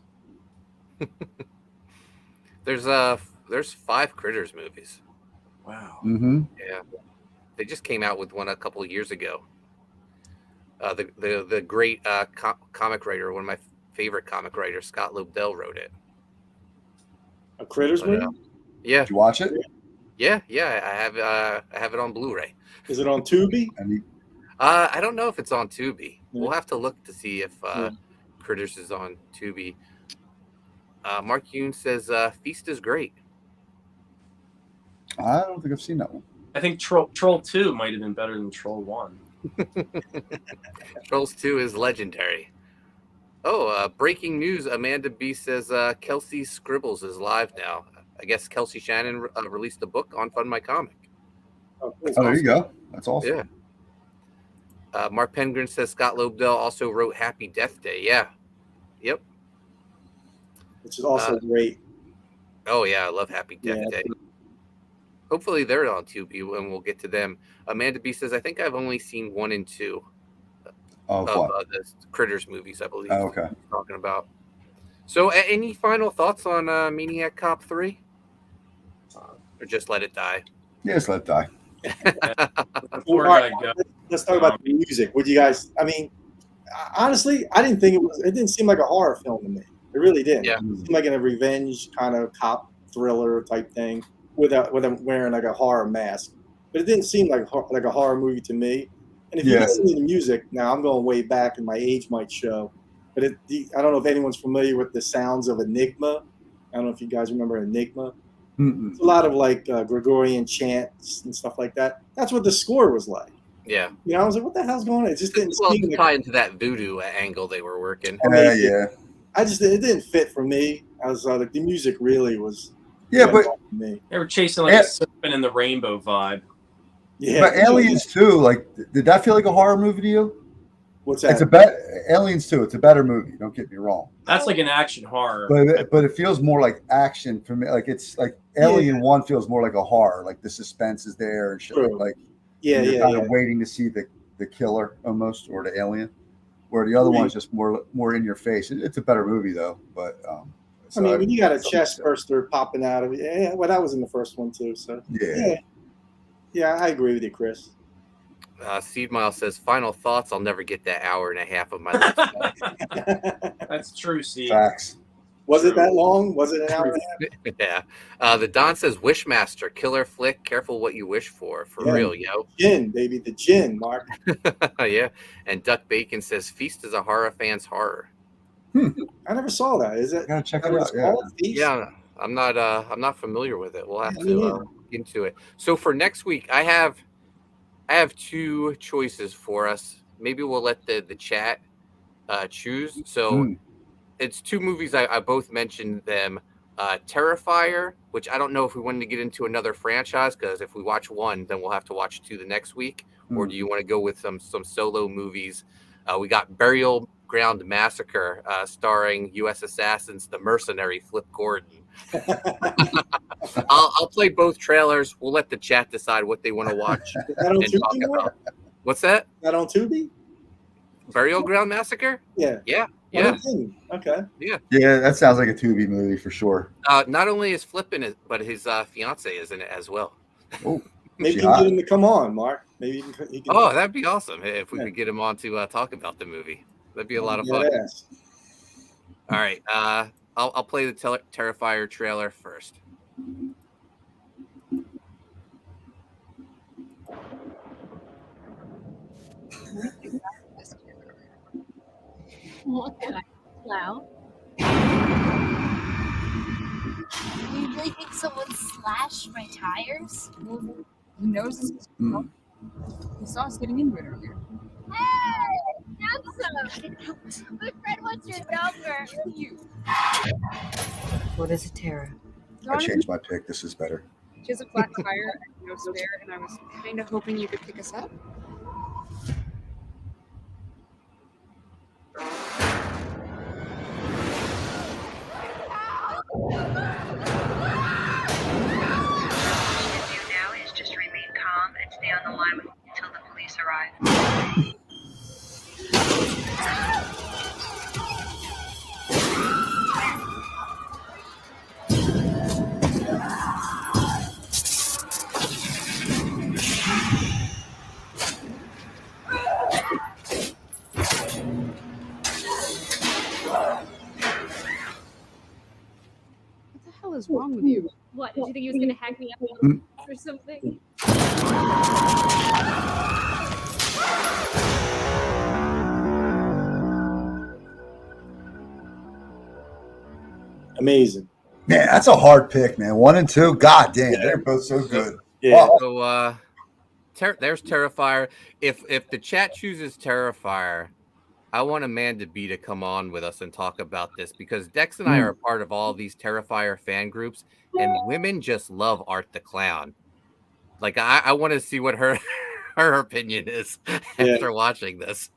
There's 5 Critters movies. Wow. Mm-hmm. Yeah. They just came out with one a couple of years ago. The great comic writer, one of my favorite comic writers, Scott Lobdell, wrote it. A Critters movie? Yeah. Did you watch it? Yeah. I have it on Blu-ray. Is it on Tubi? I don't know if it's on Tubi. We'll have to look to see if Critters is on Tubi. Mark Yoon says Feast is great. I don't think I've seen that one. I think Troll 2 might have been better than Troll 1. Trolls 2 is legendary. Breaking news. Amanda B says Kelsey Scribbles is live now. I guess Kelsey Shannon released a book on Fund My Comic. Oh, there you go. That's awesome. Yeah. Mark Pengren says Scott Lobdell also wrote Happy Death Day. Yeah. Yep. Which is also great. Oh, yeah. I love Happy Death Day. Hopefully they're on Tubi and we'll get to them. Amanda B says, I think I've only seen 1 and 2 of the Critters movies, I believe. Oh, okay. Talking about. So any final thoughts on Maniac Cop 3? Or just let it die? Yeah, just let it die. Let's talk about the music. Would you guys, honestly, I didn't think it didn't seem like a horror film to me. It really didn't. Yeah. It seemed like a revenge kind of cop thriller type thing with them wearing like a horror mask. But it didn't seem like a horror movie to me. And if you listen to the music, now I'm going way back and my age might show. But I don't know if anyone's familiar with the sounds of Enigma. I don't know if you guys remember Enigma. Mm-mm. It's a lot of like Gregorian chants and stuff like that. That's what the score was like. Yeah. I was like, what the hell's going on? It just didn't seem tie into that voodoo angle they were working. Yeah. It didn't fit for me. I was like, the music really was. Yeah, but me. They were chasing like a serpent in the rainbow vibe. Yeah, but Aliens 2, like, did that feel like a horror movie to you? What's that? Aliens 2. It's a better movie. Don't get me wrong. That's like an action horror. But it feels more like action for me. Like it's like Alien 1 feels more like a horror. Like the suspense is there and shit. Like you're kind of waiting to see the killer almost or the alien. Where the other one's just more in your face. It's a better movie though. But when you got a chest burster popping out of it, that was in the first one too. So yeah, I agree with you, Chris. Steve Miles says, final thoughts. I'll never get that hour and a half of my life back. That's true, Steve. Facts. Was it that long? Was it an hour and a half? Yeah. The Don says, Wishmaster, killer flick, careful what you wish for real, yo. Gin, baby, the gin, Mark. Yeah. And Duck Bacon says, Feast is a horror fan's horror. I never saw that. Is it? Gotta check it out. Yeah. I'm not familiar with it. We'll have to look into it. So for next week, I have 2 choices for us. Maybe we'll let the chat choose. So it's 2 movies. I both mentioned them. Terrifier, which I don't know if we wanted to get into another franchise, because if we watch 1, then we'll have to watch 2 the next week. Or do you want to go with some solo movies? We got Burial Ground Massacre, starring U.S. assassins, the mercenary Flip Gordon. I'll play both trailers. We'll let the chat decide what they want to watch. Is that on Tubi? What's that? Is that on Tubi? Burial Ground Massacre? Yeah. Okay. Yeah, that sounds like a Tubi movie for sure. Not only is Flip in it, but his fiance is in it as well. Oh, maybe you can get him to come on, Mark. Maybe he can. Oh, that'd be awesome if we could get him on to talk about the movie. That'd be a lot of fun. Yes. All right. I'll play the Terrifier trailer first. What kind of clown? You really think someone slashed my tires? Well, he knows this is He saw us getting into it earlier. Hey, handsome! My friend wants your number. You. What is it, Tara? I changed my pick. This is better. She has a flat tire and no spare, and I was kind of hoping you could pick us up. Now is just remain calm and stay on the line until the police arrive. What the hell is wrong with you? What, did you think he was going to hack me up or something? Amazing. Man, that's a hard pick, man. 1 and 2. God damn, they're both so good. Yeah. Wow. So there's Terrifier. If the chat chooses Terrifier, I want Amanda B to come on with us and talk about this because Dex and I are a part of all these Terrifier fan groups, and women just love Art the Clown. Like I want to see what her opinion is after watching this.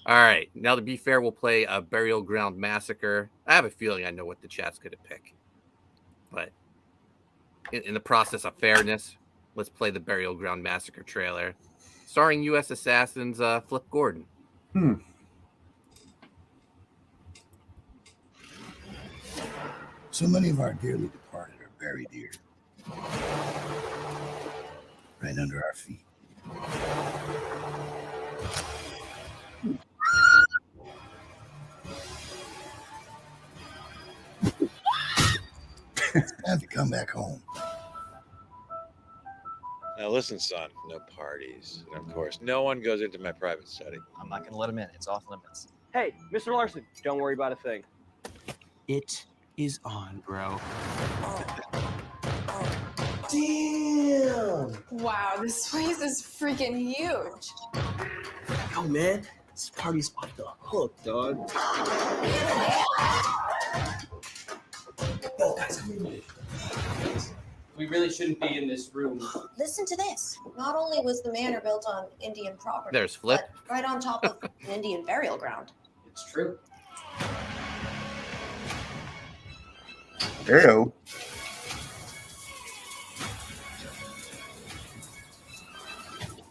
All right, now to be fair, we'll play a Burial Ground Massacre. I have a feeling I know what the chat's going to pick, but in the process of fairness, let's play the Burial Ground Massacre trailer, starring U.S. assassins Flip Gordon. So many of our dearly departed are buried here, right under our feet. It's time to come back home. Now listen, son, no parties. And of course, no one goes into my private study. I'm not going to let him in. It's off limits. Hey, Mr. Larson, don't worry about a thing. It is on, bro. Damn! Wow, this place is freaking huge. Yo, man, this party's off the hook, dog. Yo, guys, come here. We really shouldn't be in this room. Listen to this. Not only was the manor built on Indian property, There's Flip. but right on top of an Indian burial ground. It's true. Ew.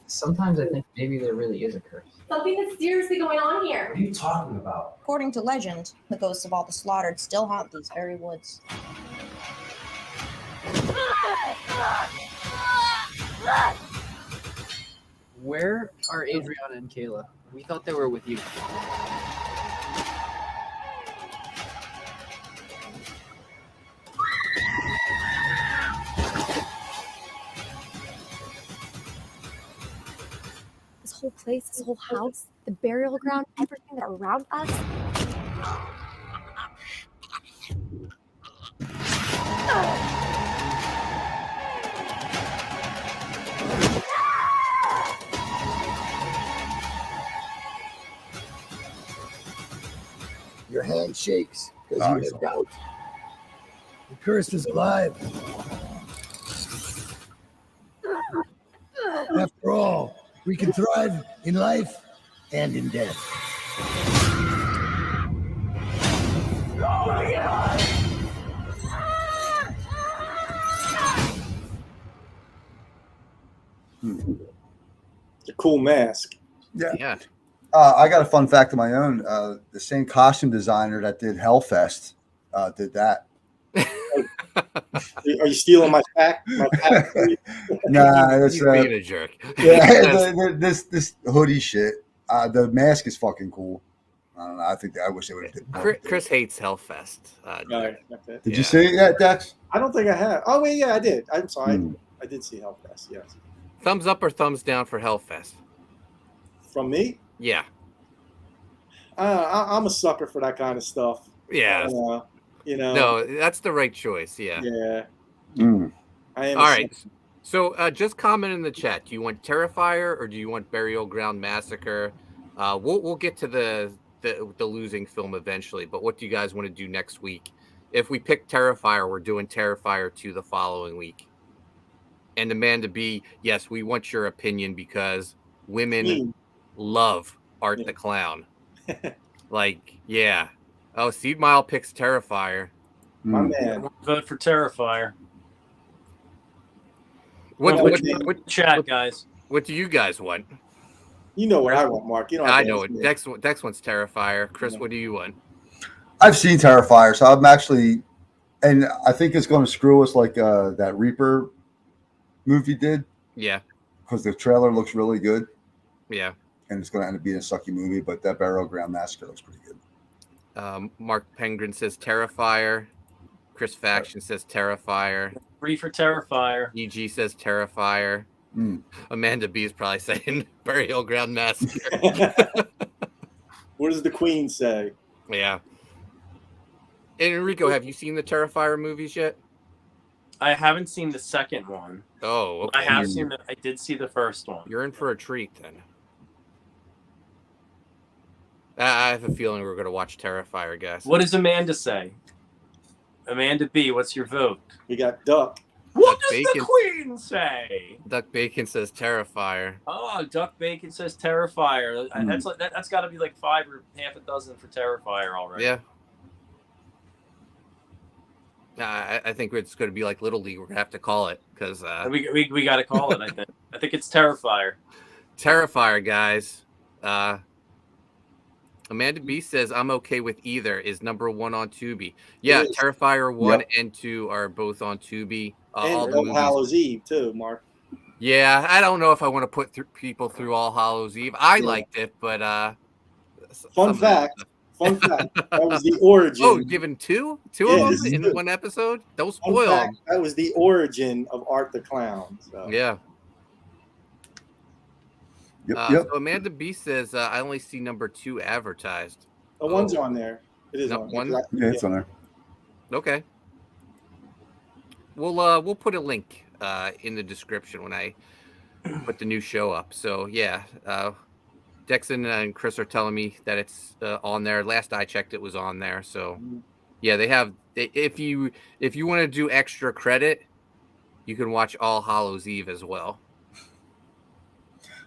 Sometimes I think maybe there really is a curse. Something is seriously going on here. What are you talking about? According to legend, the ghosts of all the slaughtered still haunt these very woods. Where are Adriana and Kayla? We thought they were with you. This whole place, this whole house, the burial ground, everything that around us. Your hand shakes because you have doubt. The curse is alive. After all, we can thrive in life and in death. Oh my God! A cool mask. Yeah. I got a fun fact of my own. The same costume designer that did Hellfest did that. Are you stealing my fact? Nah, it's You're being a jerk. Yeah, this hoodie shit. The mask is fucking cool. I don't know. I think I wish they would have did. Chris hates Hellfest. Right. Okay. Did you see that, Dex? I don't think I have. Oh wait, yeah, I did. I'm sorry. I did see Hellfest. Yes. Thumbs up or thumbs down for Hellfest? From me? Yeah. I'm a sucker for that kind of stuff. Yeah. You know. No, that's the right choice. Yeah. Yeah. I am. All right. So just comment in the chat. Do you want Terrifier or do you want Burial Ground Massacre? We'll get to the losing film eventually, but what do you guys want to do next week? If we pick Terrifier, we're doing Terrifier 2 the following week. And Amanda B, yes, we want your opinion because women love Art the Clown. Like, yeah. Oh, Seed Mile picks Terrifier. My man. Vote for Terrifier. What chat, guys? What do you guys want? You know what I want, Mark. You know. I know it. Dex wants Terrifier. Chris, what do you want? I've seen Terrifier, so I'm actually, and I think it's going to screw us like that Reaper movie did. Yeah. Because the trailer looks really good. Yeah. And it's going to end up being a sucky movie, but that Burial Ground Massacre looks pretty good. Mark Penguin says Terrifier. Chris Faction says Terrifier. 3 for Terrifier. EG says Terrifier. Amanda B is probably saying Burial Ground Massacre. What does the Queen say? Yeah. And Enrico, have you seen the Terrifier movies yet? I haven't seen the second one. Oh, okay. I did see the first one. You're in for a treat then. I have a feeling we're going to watch Terrifier, guys. What does Amanda say? Amanda B, what's your vote? We got Duck. What does the Queen say? Duck Bacon says Terrifier. Oh, Duck Bacon says Terrifier. That's got to be like 5 or half a dozen for Terrifier already. Yeah. I think it's going to be like Little League. We're going to have to call it because we got to call it. I think it's Terrifier. Terrifier, guys. Amanda B says I'm okay with either. Is number 1 on Tubi? Yeah, Terrifier 1 and 2 are both on Tubi. All And the movies. Hallows Eve too, Mark. Yeah, I don't know if I want to put people through All Hallows Eve. I liked it, but Fun fact, that was the origin. Oh, given two of them in one episode? Don't spoil them. That was the origin of Art the Clown. So. Yeah. Yep. So Amanda B says I only see number 2 advertised. The one's on there. It is on there. One? Yeah, it's on there. Okay. We'll put a link in the description when I put the new show up. So yeah, Dexon and Chris are telling me that it's on there. Last I checked, it was on there. So yeah, they have. If you want to do extra credit, you can watch All Hallows Eve as well.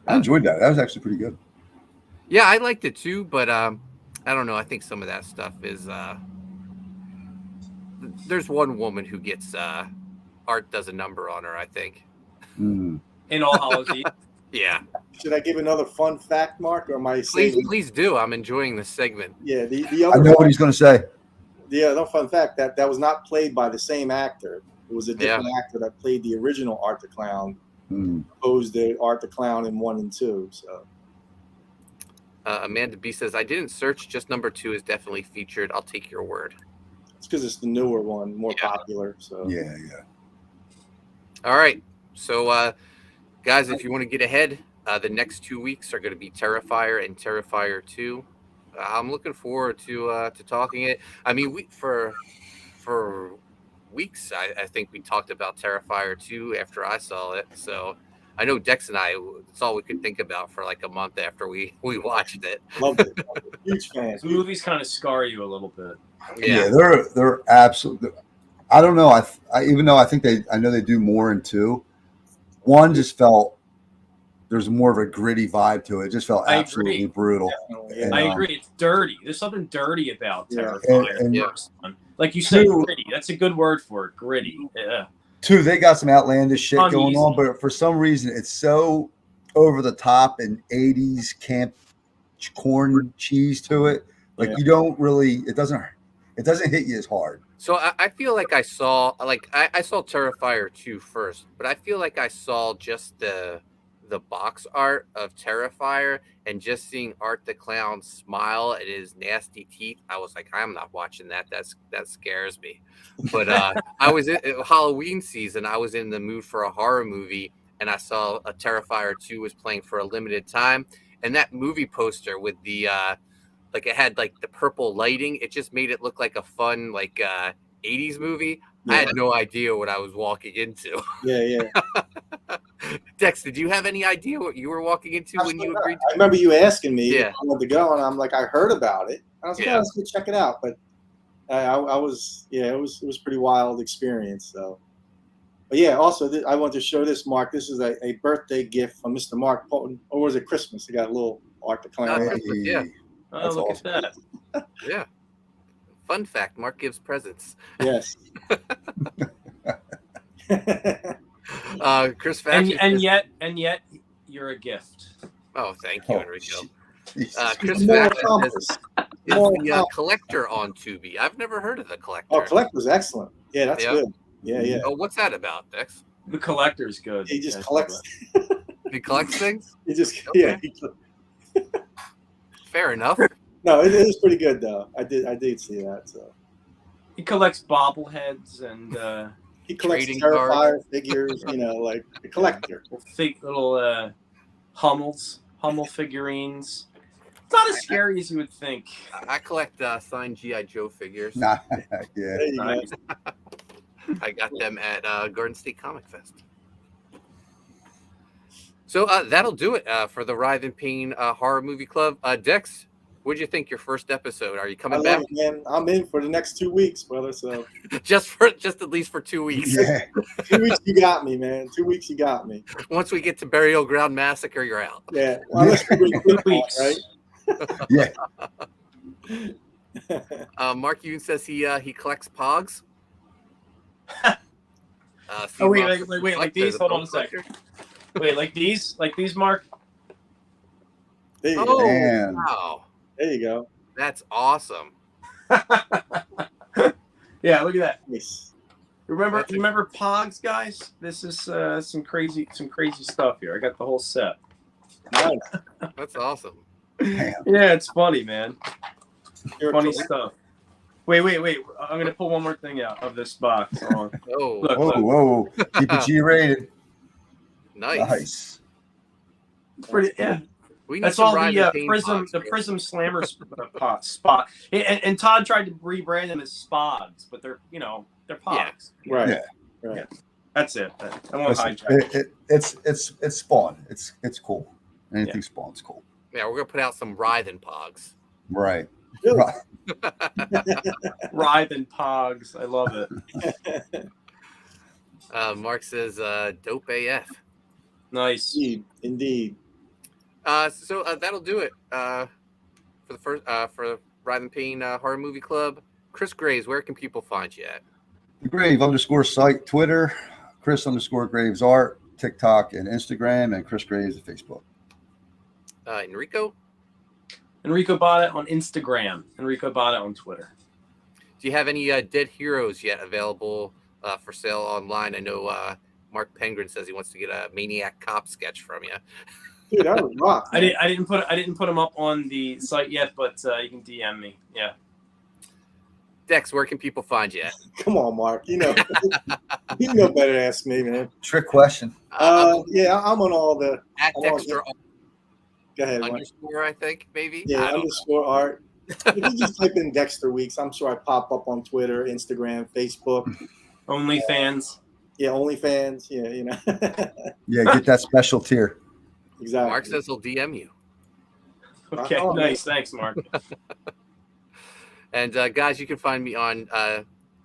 I enjoyed that. That was actually pretty good. Yeah, I liked it too, but I don't know. I think some of that stuff is. There's one woman who gets Art does a number on her, I think. In All Hallows Eve. Yeah. Should I give another fun fact, Mark, or am I Please do. I'm enjoying this segment. Yeah, the other. I know what he's going to say. The other fun fact that was not played by the same actor. It was a different actor that played the original Art the Clown, opposed to Art the Clown in 1 and 2. So. Amanda B says I didn't search. Just number 2 is definitely featured. I'll take your word. It's because it's the newer one, more popular. So. Yeah. All right. So, guys, if you want to get ahead, the next 2 weeks are going to be Terrifier and Terrifier 2. I'm looking forward to talking it. I mean, for weeks, I think we talked about Terrifier 2 after I saw it. So I know Dex and I, it's all we could think about for like a month after we watched it. Loved it. Huge fan. The movies kind of scar you a little bit. Yeah, they're absolutely. I don't know. I even though I know they do more in 2. 1 just felt there's more of a gritty vibe to it. It just felt absolutely brutal. And, I agree. It's dirty. There's something dirty about Terrifier. and First one. Like you say, gritty. That's a good word for it. Gritty. Yeah. 2, they got some outlandish shit going Uneasy. on, but for some reason it's so over the top and 80s camp corn cheese to it. Like you don't really. It doesn't hit you as hard. So I feel like I saw Terrifier 2 first, but I feel like I saw just the the box art of Terrifier and just seeing Art the Clown smile at his nasty teeth, I was like, I'm not watching that. That scares me. But I was in Halloween season. I was in the mood for a horror movie, and I saw a Terrifier 2 was playing for a limited time, and that movie poster with the like it had like the purple lighting. It just made it look like a fun like 80s movie. Yeah. I had no idea what I was walking into. Yeah. Dex, did you have any idea what you were walking into when you agreed I remember you asking me Yeah. if I wanted to go, and I'm like, I heard about it. And I was like, Yeah. let's go check it out. But I was, it was pretty wild experience. So, but yeah, also I want to show this, Mark. This is a birthday gift from Mr. Mark Poulton, or was it Christmas? He got a little Art the Clown. Christmas, yeah. Oh, That's look awesome. at that. Yeah. Fun fact, Mark gives presents. Yes. Chris Fashion and yet you're a gift. Oh, thank you, Enrico. Jesus. Chris More Fashion accomplished. is More the accomplished. collector on Tubi. I've never heard of the collector. Oh, Collector's excellent. Yeah, that's Yeah. good. Yeah. Oh, what's that about, Dex? The collector's good. He just Yeah, collects. He collects things? He just Okay. yeah. Fair enough. No, it is pretty good though. I did see that. So He collects bobbleheads and he collects Trading Terrifier cards. figures. Like a collector. little Hummel figurines. It's not as scary as you would think. I collect signed G.I. Joe figures. Nah, yeah. There you go. Nice. I got them at Garden State Comic Fest. So that'll do it for the Writhe Payne Horror Movie Club. Dex, what'd you think your first episode? Are you I coming love back? it, man. I'm in for the next 2 weeks, brother. So just at least for 2 weeks. Yeah. 2 weeks, you got me, man. 2 weeks, you got me. Once we get to Burial Ground Massacre, you're out. Yeah. Well, unless we bring 2 weeks, right? Yeah. Mark Yoon says he collects Pogs. Oh wait, like these? Hold on a second. Wait, like these, Mark? There you Oh, go. Man. wow. There you go. That's awesome. Yeah, look at that. Nice. Remember Pogs, guys? This is some crazy stuff here. I got the whole set. Nice. That's awesome. Damn. Yeah, it's funny, man. You're Funny correct. stuff. Wait. I'm gonna pull one more thing out of this box. Hold on. Oh, Look, Whoa. Keep it G rated. nice. Pretty, yeah. We need That's some all Writhe the Payne Prism, Pogs, the Chris. Prism Slammer spot. And Todd tried to rebrand them as Spogs, but they're Pogs. Right. Yeah. Right. That's it. I won't Listen, hijack. it's Spawn. It's cool. Anything Spawn's cool. Yeah, we're gonna put out some Writhen Pogs. Right. Really? Right. Writhe and Pogs. I love it. Mark says dope AF. Nice. Indeed. So that'll do it for the first for Writhe Payne Horror Movie Club. Chris Graves, where can people find you at? Grave _site, Twitter, Chris _Graves art, TikTok and Instagram, and Chris Graves at Facebook. Enrico, Enrico Botta on Instagram. Enrico Botta on Twitter. do you have any dead heroes yet available for sale online? I know Mark Pengrin says he wants to get a Maniac Cop sketch from you. Dude, that would rock. I didn't put them up on the site yet, but you can DM me. Yeah. Dex, where can people find you at? Come on, Mark. You know better to ask me, man. Trick question. Yeah, I'm on all the. At I'm on- Dexter Go ahead. Mark. _ I think maybe. Yeah, I don't _ art. If you just type in Dexter Weeks, I'm sure I pop up on Twitter, Instagram, Facebook. OnlyFans. Yeah, OnlyFans. Yeah, you know. Yeah, get that special tier. Exactly. Mark says he'll DM you. Okay, Oh, nice. Thanks, Mark. And guys, you can find me on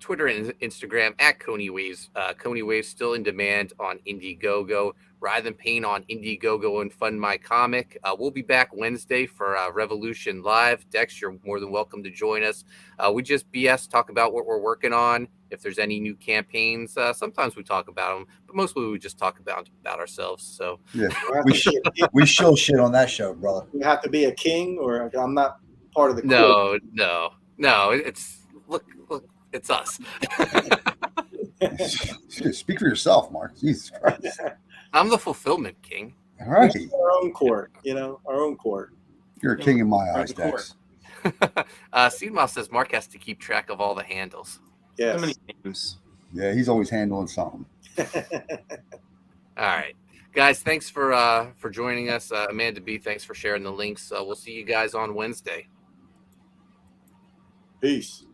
Twitter and Instagram at Coney Waves. Coney Waves still in demand on Indiegogo. Writhe Payne on Indiegogo and Fund My Comic. We'll be back Wednesday for Revolution Live. Dex, you're more than welcome to join us. We just BS, talk about what we're working on. If there's any new campaigns, sometimes we talk about them, but mostly we just talk about ourselves. So Yeah, we show shit on that show, brother. You have to be a king, or I'm not part of the. Crew. No. It's look, it's us. Speak for yourself, Mark. Jesus Christ. I'm the fulfillment king. All right. Our own court, our own court. You're a king in my eyes, the court. Dex. Seedmouse says Mark has to keep track of all the handles. Yes. So many names. Yeah, he's always handling something. All right, guys, thanks for joining us. Amanda B, thanks for sharing the links. We'll see you guys on Wednesday. Peace.